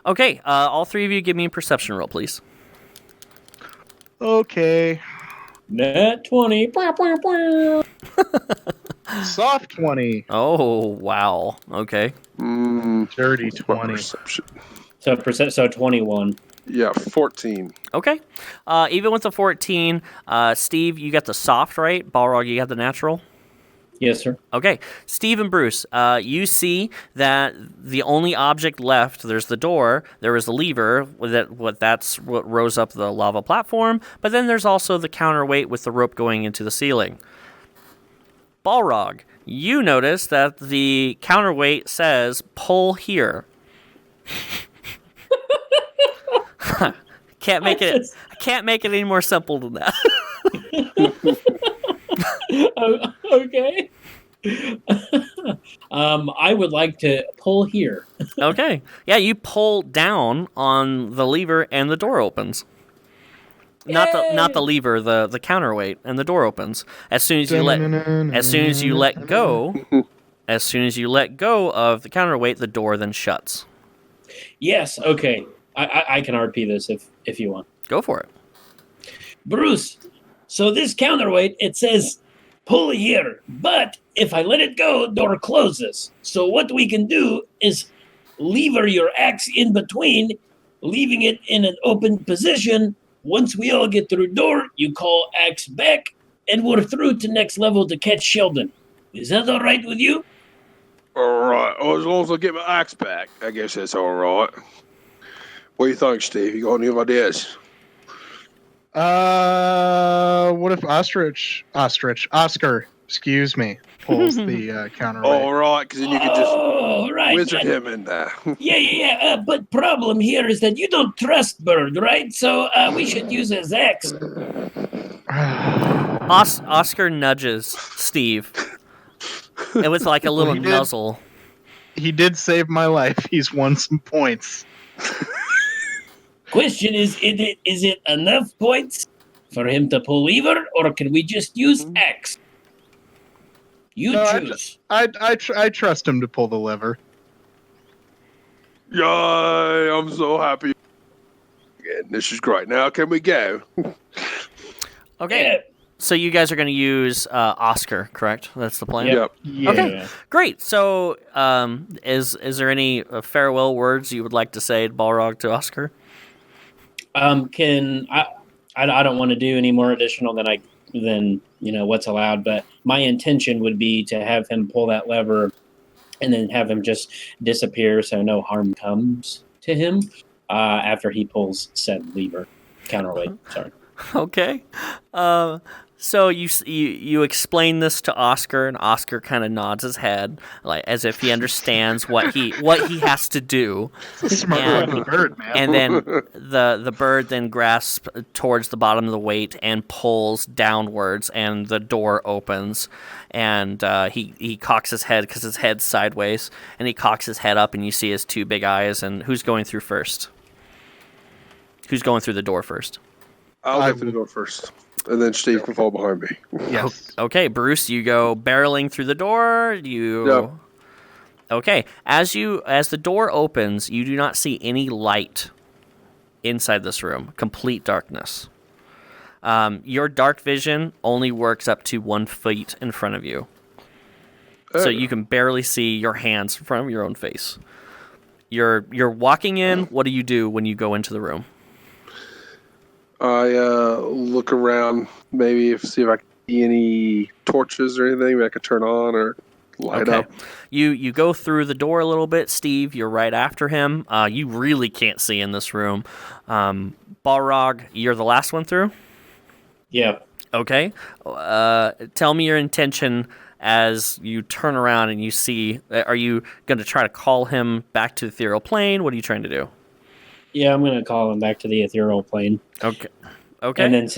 Okay, all 3 of you give me a perception roll, please. Okay. Nat 20. Soft 20. Oh, wow. Okay. Dirty 20. So 21. Yeah, 14. Okay. Even with the 14, Steve, you got the soft, right? Balrog, you got the natural? Yes, sir. Okay. Steve and Bruce, you see that the only object left, there's the door, there is the lever, that's what rose up the lava platform, but then there's also the counterweight with the rope going into the ceiling. Balrog, you notice that the counterweight says, pull here. Can't make it any more simple than that. Okay. I would like to pull here. Okay. Yeah, you pull down on the lever and the door opens. Not the lever, the counterweight, and the door opens. As soon as you let go of the counterweight, the door then shuts. Yes, okay. I can RP this if you want. Go for it. Bruce, so this counterweight, it says pull here, but if I let it go, door closes. So what we can do is lever your axe in between, leaving it in an open position. Once we all get through door, you call axe back, and we're through to next level to catch Sheldon. Is that all right with you? All right. Well, as long as I get my axe back, I guess that's all right. What do you think, Steve? You got any ideas? What if Oscar, excuse me, pulls the counterweight? All right, because then you can just wizard him in there. Yeah. But problem here is that you don't trust Bird, right? So we should use his axe. Oscar nudges Steve. It was like a little he did. nuzzle. He did save my life. He's won some points. Question is it enough points for him to pull lever, or can we just use X? You choose. I trust him to pull the lever. Yay! I'm so happy. Again, this is great. Now can we go? Okay. Yeah. So you guys are going to use Oscar, correct? That's the plan? Yep. Yeah. Okay. Great. So is there any farewell words you would like to say, Balrog, to Oscar? I don't want to do any more additional than what's allowed, but my intention would be to have him pull that lever and then have him just disappear so no harm comes to him after he pulls said lever. Counterweight. Sorry. Okay. So you explain this to Oscar, and Oscar kind of nods his head, like as if he understands what he has to do. Smart like the bird, man. And then the bird then grasps towards the bottom of the weight and pulls downwards, and the door opens. And he cocks his head because his head's sideways, and he cocks his head up, and you see his two big eyes. And who's going through first? Who's going through the door first? I'll go through the door first, and then Steve can fall behind me. Yes. Okay, Bruce, you go barreling through the door. Yep. Okay, as the door opens, you do not see any light inside this room. Complete darkness. Your dark vision only works up to 1 foot in front of you, so you can barely see your hands in front of your own face. You're walking in. What do you do when you go into the room? I look around, maybe see if I can see any torches or anything that I could turn on or light up. You go through the door a little bit, Steve. You're right after him. You really can't see in this room. Balrog, you're the last one through? Yeah. Okay. Tell me your intention as you turn around and you see. Are you going to try to call him back to the ethereal plane? What are you trying to do? Yeah, I'm gonna call him back to the ethereal plane. Okay. And then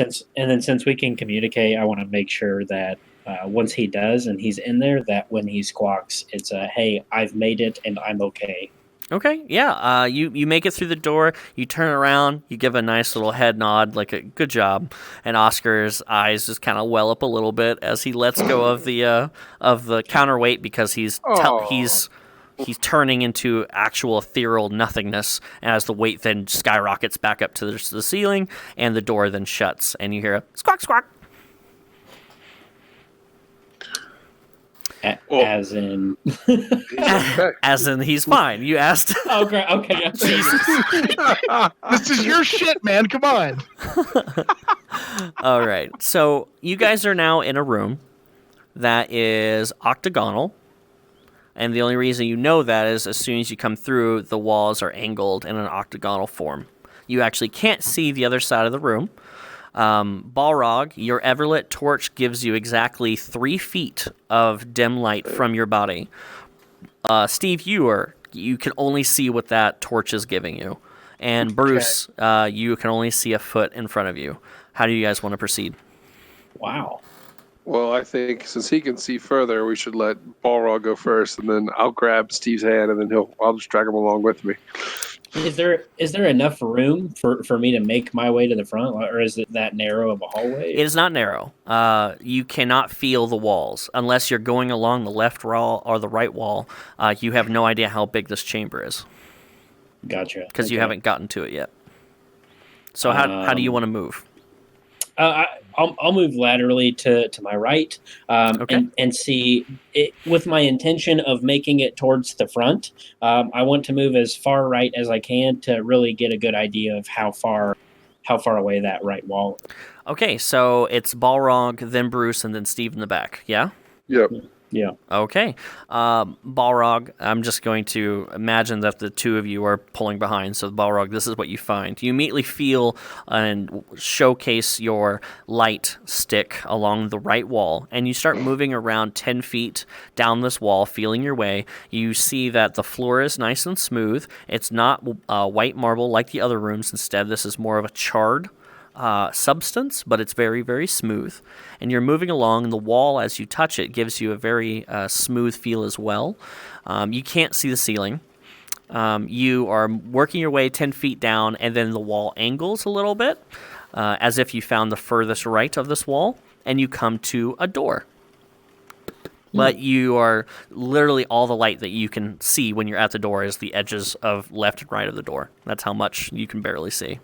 since we can communicate, I want to make sure that once he does and he's in there, that when he squawks, it's a hey, I've made it and I'm okay. Okay, yeah. You make it through the door. You turn around. You give a nice little head nod, like a good job. And Oscar's eyes just kind of well up a little bit as he lets go of the counterweight because he's turning into actual ethereal nothingness as the weight then skyrockets back up to the ceiling, and the door then shuts, and you hear a squawk squawk. As in, As in, he's fine. You asked. okay. This is your shit, man. Come on. All right. So you guys are now in a room that is octagonal. And the only reason you know that is as soon as you come through, the walls are angled in an octagonal form. You actually can't see the other side of the room. Balrog, your Everlit torch gives you exactly 3 feet of dim light from your body. Steve, you can only see what that torch is giving you. And Bruce, you can only see a foot in front of you. How do you guys want to proceed? Wow. Well, I think since he can see further, we should let Balrog go first, and then I'll grab Steve's hand, and then I'll just drag him along with me. Is there enough room for me to make my way to the front, or is it that narrow of a hallway? It is not narrow. You cannot feel the walls unless you're going along the left wall or the right wall. You have no idea how big this chamber is. Gotcha. Because you haven't gotten to it yet. So how do you want to move? I'll move laterally to my right and see it with my intention of making it towards the front. I want to move as far right as I can to really get a good idea of how far away that right wall is. Okay, so it's Balrog, then Bruce, and then Steve in the back, yeah? Yep. Yeah. Okay. Balrog, I'm just going to imagine that the two of you are pulling behind. So, Balrog, this is what you find. You immediately feel and showcase your light stick along the right wall, and you start moving around 10 feet down this wall, feeling your way. You see that the floor is nice and smooth. It's not white marble like the other rooms. Instead, this is more of a charred substance, but it's very, very smooth. And you're moving along, and the wall, as you touch it, gives you a very smooth feel as well. You can't see the ceiling. You are working your way 10 feet down, and then the wall angles a little bit, as if you found the furthest right of this wall, and you come to a door. But you are literally all the light that you can see when you're at the door is the edges of left and right of the door. That's how much you can barely see.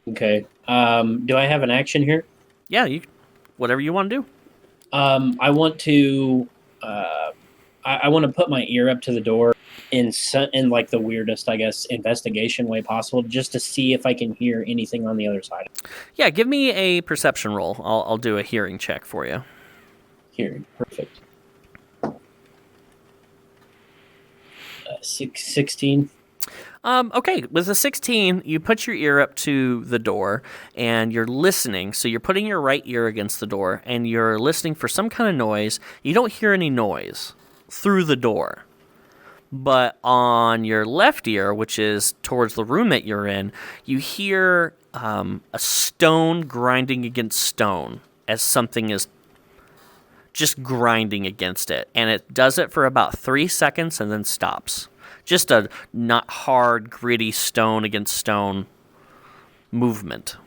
Okay. Do I have an action here? Yeah, whatever you want to do. I want to. I want to put my ear up to the door in like the weirdest, I guess, investigation way possible, just to see if I can hear anything on the other side. Yeah, give me a perception roll. I'll do a hearing check for you. Hearing, perfect. 16. Okay, with a 16, you put your ear up to the door, and you're listening. So you're putting your right ear against the door, and you're listening for some kind of noise. You don't hear any noise through the door. But on your left ear, which is towards the room that you're in, you hear a stone grinding against stone as something is just grinding against it. And it does it for about 3 seconds and then stops. Just a not hard, gritty stone against stone movement.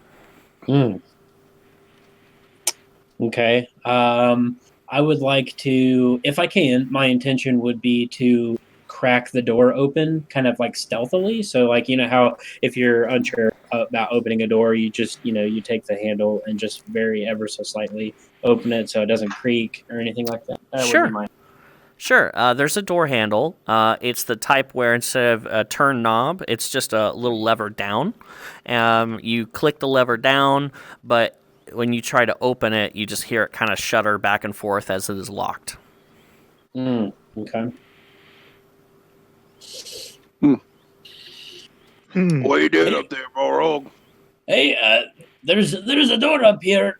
Okay. I would like to, if I can, my intention would be to crack the door open kind of like stealthily. So like, you know how if you're unsure about opening a door, you just, you take the handle and just very ever so slightly open it so it doesn't creak or anything like that. That Sure. would be my... Sure. There's a door handle. It's the type where instead of a turn knob, it's just a little lever down. You click the lever down, but when you try to open it, you just hear it kind of shudder back and forth as it is locked. Okay. What are you doing up there, Balrog? Hey, there's a door up here,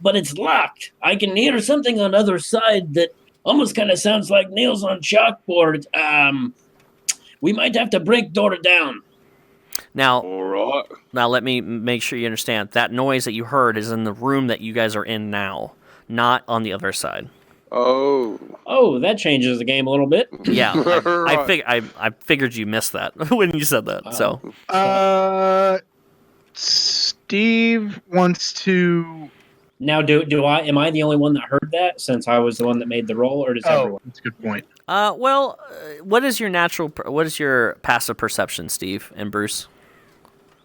but it's locked. I can hear something on the other side that almost kind of sounds like nails on chalkboard. We might have to break door down. Now, All right. Now let me make sure you understand. That noise that you heard is in the room that you guys are in now, not on the other side. Oh, that changes the game a little bit. Yeah, Right. I figured you missed that when you said that. So Steve wants to. Now, am I the only one that heard that since I was the one that made the roll, or does everyone? That's a good point. what is your passive perception, Steve and Bruce?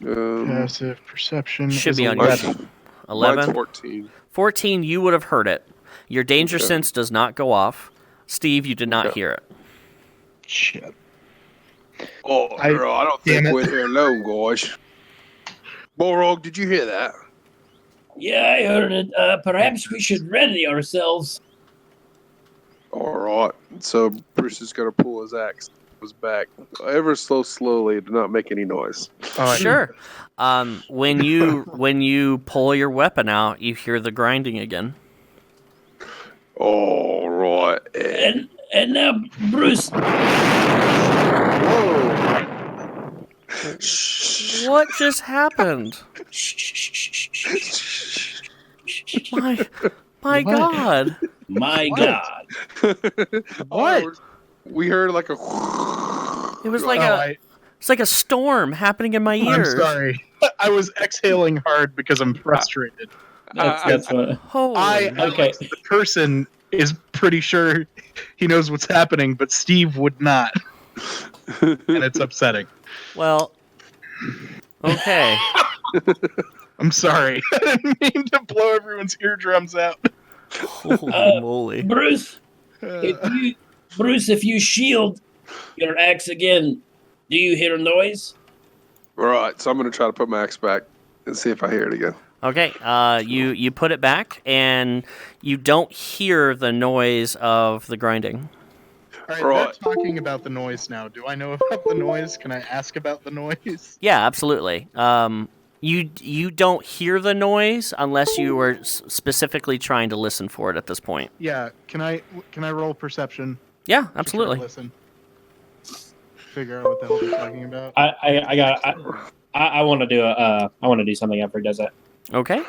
Passive perception Should is be on your 11. sheet. Mine's 11? 14. 14, you would have heard it. Your danger sense does not go off. Steve, you did not hear it. Shit. Oh, I don't damn think it. we're here alone, guys. Balrog, did you hear that? Yeah, I heard it. Perhaps we should ready ourselves. All right. So Bruce is going to pull his axe back ever so slowly to not make any noise. All right. Sure. When you pull your weapon out, you hear the grinding again. All right. And now, Bruce. Whoa. What just happened? My What? God. My What? God. What? We heard like a. It was like Oh, it's like a storm happening in my I'm ears. sorry. I was exhaling hard because I'm frustrated. That's what. Holy. Okay. The person is pretty sure he knows what's happening, but Steve would not. And it's upsetting. Well, okay. I'm sorry. I didn't mean to blow everyone's eardrums out. Holy moly. Bruce, if you shield your axe again, do you hear a noise? All right. So I'm going to try to put my axe back and see if I hear it again. Okay, you put it back, and you don't hear the noise of the grinding. All right, Right. they're talking about the noise now. Do I know about the noise? Can I ask about the noise? Yeah, absolutely. You don't hear the noise unless you were specifically trying to listen for it at this point. Yeah. Can I roll perception? Yeah, to try to absolutely. listen. Figure out what the hell they're talking about. I got I want to do I want to do something after he does that. Okay.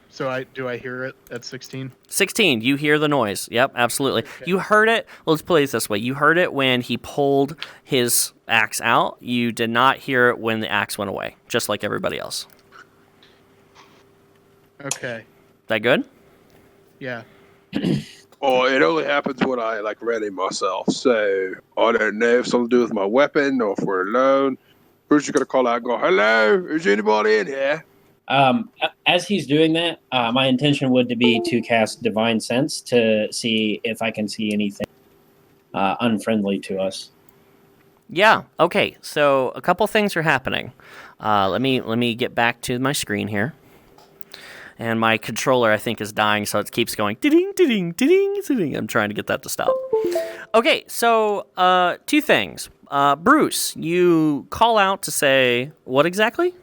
So do I hear it at 16? 16, you hear the noise. Yep, absolutely. Okay. You heard it. Let's play it this way. You heard it when he pulled his axe out. You did not hear it when the axe went away, just like everybody else. Okay. That good? Yeah. Or it only happens when I ready myself. So I don't know if something to do with my weapon or if we're alone. Bruce is gonna call out and go, "Hello, is anybody in here?" As he's doing that, my intention would be to cast Divine Sense to see if I can see anything unfriendly to us. Yeah. Okay. So a couple things are happening. Let me get back to my screen here. And my controller, I think, is dying, so it keeps going ding ding ding ding. I'm trying to get that to stop. Okay. So two things. Bruce, you call out to say what exactly?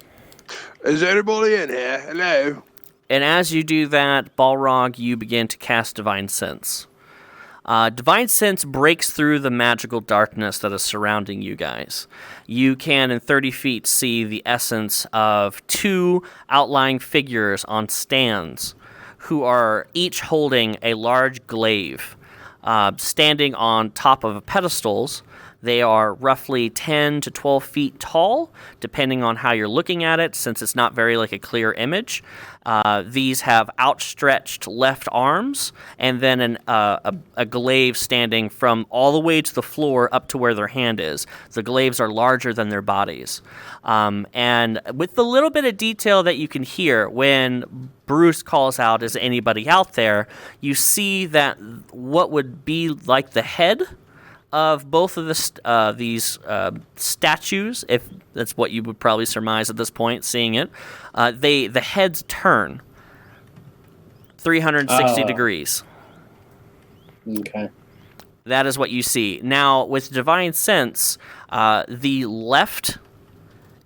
Is anybody in here? Hello. And as you do that, Balrog, you begin to cast Divine Sense. Divine Sense breaks through the magical darkness that is surrounding you guys. You can, in 30 feet, see the essence of two outlying figures on stands who are each holding a large glaive, standing on top of pedestals. They are roughly 10 to 12 feet tall, depending on how you're looking at it, since it's not very a clear image. These have outstretched left arms, and then a glaive standing from all the way to the floor up to where their hand is. The glaives are larger than their bodies. And with the little bit of detail that you can hear when Bruce calls out, "Is anybody out there?" you see that what would be like the head of both of these statues, if that's what you would probably surmise at this point, seeing it, the heads turn 360 degrees. Okay. That is what you see. Now, with Divine Sense, the left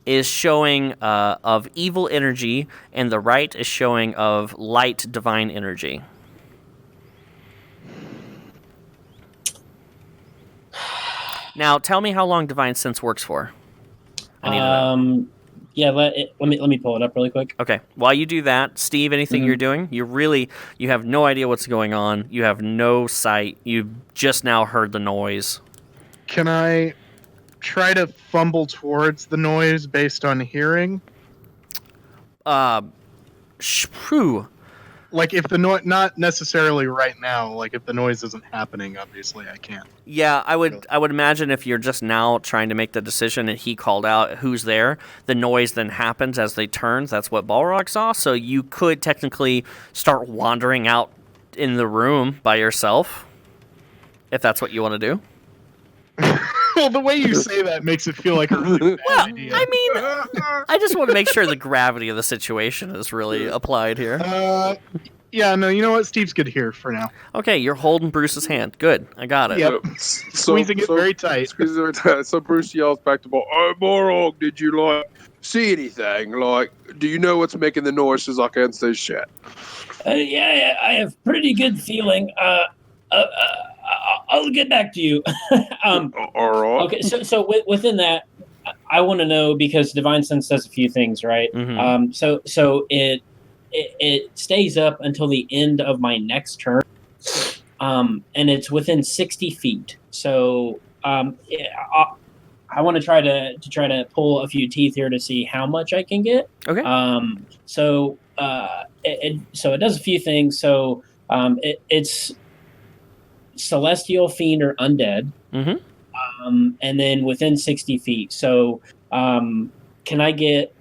is showing of evil energy, and the right is showing of light divine energy. Now, tell me how long Divine Sense works for. I need to know. Yeah, let me pull it up really quick. Okay. While you do that, Steve, anything you're doing, you have no idea what's going on. You have no sight. You just now heard the noise. Can I try to fumble towards the noise based on hearing? Shoo. If the noise, not necessarily right now, if the noise isn't happening, obviously I can't. Yeah, I would imagine if you're just now trying to make the decision and he called out who's there, the noise then happens as they turn. That's what Balrog saw. So you could technically start wandering out in the room by yourself, if that's what you want to do. Well, the way you say that makes it feel like a really bad idea. I mean, I just want to make sure the gravity of the situation is really applied here. Yeah, no, you know what? Steve's good here for now. Okay, you're holding Bruce's hand. Good, I got it. Yep. Squeezing it very tight. Squeezing it very tight. So Bruce yells back to Balrog, "Oh, Balrog, did you see anything? Do you know what's making the noises? I can't say shit." Yeah, I have pretty good feeling. I'll get back to you. All right. Okay, so within that, I want to know, because Divine Sense does a few things, right? Mm-hmm. So it stays up until the end of my next turn, and it's within 60 feet. So I want to try to pull a few teeth here to see how much I can get. Okay. So it does a few things. So it's celestial, fiend, or undead. Mm-hmm. And then within 60 feet. So can I get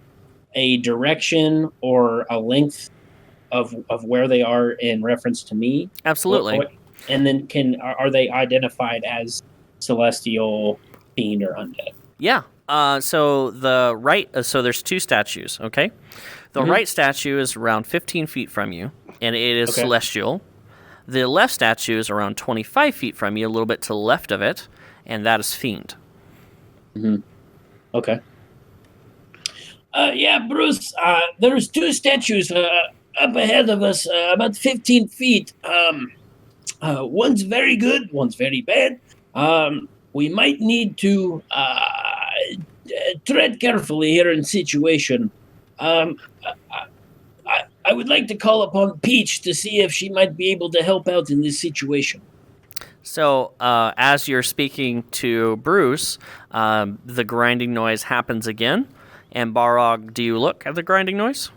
a direction or a length of where they are in reference to me? Absolutely. And then are they identified as celestial, fiend, or undead? Yeah. So the right. So there's two statues. Okay. The right statue is around 15 feet from you, and it is celestial. The left statue is around 25 feet from you, a little bit to the left of it, and that is fiend. Mm-hmm. Okay. Yeah, Bruce, there's two statues up ahead of us, about 15 feet. One's very good, one's very bad. We might need to tread carefully here in situation. I would like to call upon Peach to see if she might be able to help out in this situation. So, as you're speaking to Bruce, the grinding noise happens again. And Balrog, do you look at the grinding noise?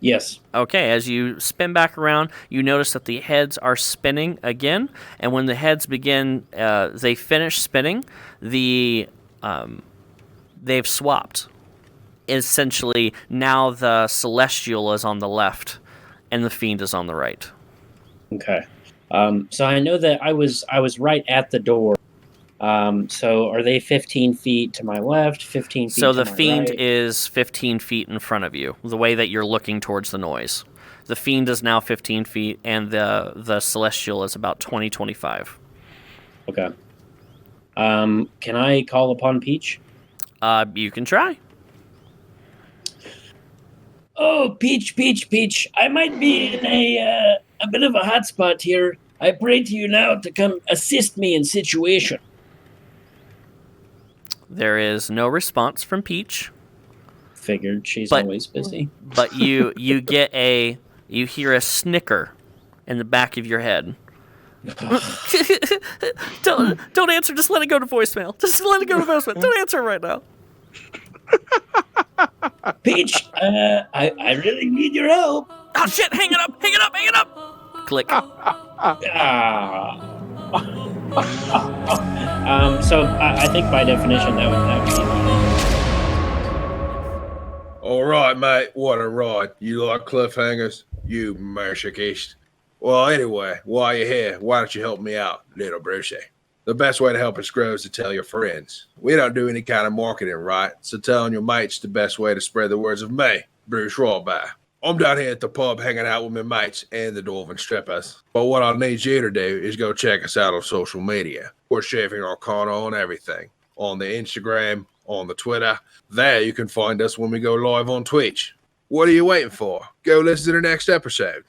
Yes. Okay, as you spin back around, you notice that the heads are spinning again. And when the heads begin, they finish spinning, they've swapped. Essentially, now the Celestial is on the left, and the Fiend is on the right. Okay. So I know that I was right at the door. So are they 15 feet to my left, 15 feet So to the my Fiend right? is 15 feet in front of you, the way that you're looking towards the noise. The Fiend is now 15 feet, and the Celestial is about 20, 25. Okay. Can I call upon Peach? You can try. Oh, Peach, Peach, Peach! I might be in a bit of a hot spot here. I pray to you now to come assist me in situation. There is no response from Peach, Figured she's But- always busy. but you hear a snicker in the back of your head. don't answer. Just let it go to voicemail. Just let it go to voicemail. Don't answer right now. Peach, I really need your help. Oh shit! Hang it up! Hang it up! Hang it up! Click. Ah. So I think by definition that would be. All right, mate. What a ride. You like cliffhangers? You masochist. Well, anyway, while you're here, why don't you help me out, little Brucey? The best way to help us grow is to tell your friends. We don't do any kind of marketing, right? So telling your mates the best way to spread the words of me, Bruce Rawby. I'm down here at the pub hanging out with my mates and the dwarven strippers. But what I need you to do is go check us out on social media. We're Saving Arcana on everything. On the Instagram, on the Twitter. There you can find us when we go live on Twitch. What are you waiting for? Go listen to the next episode.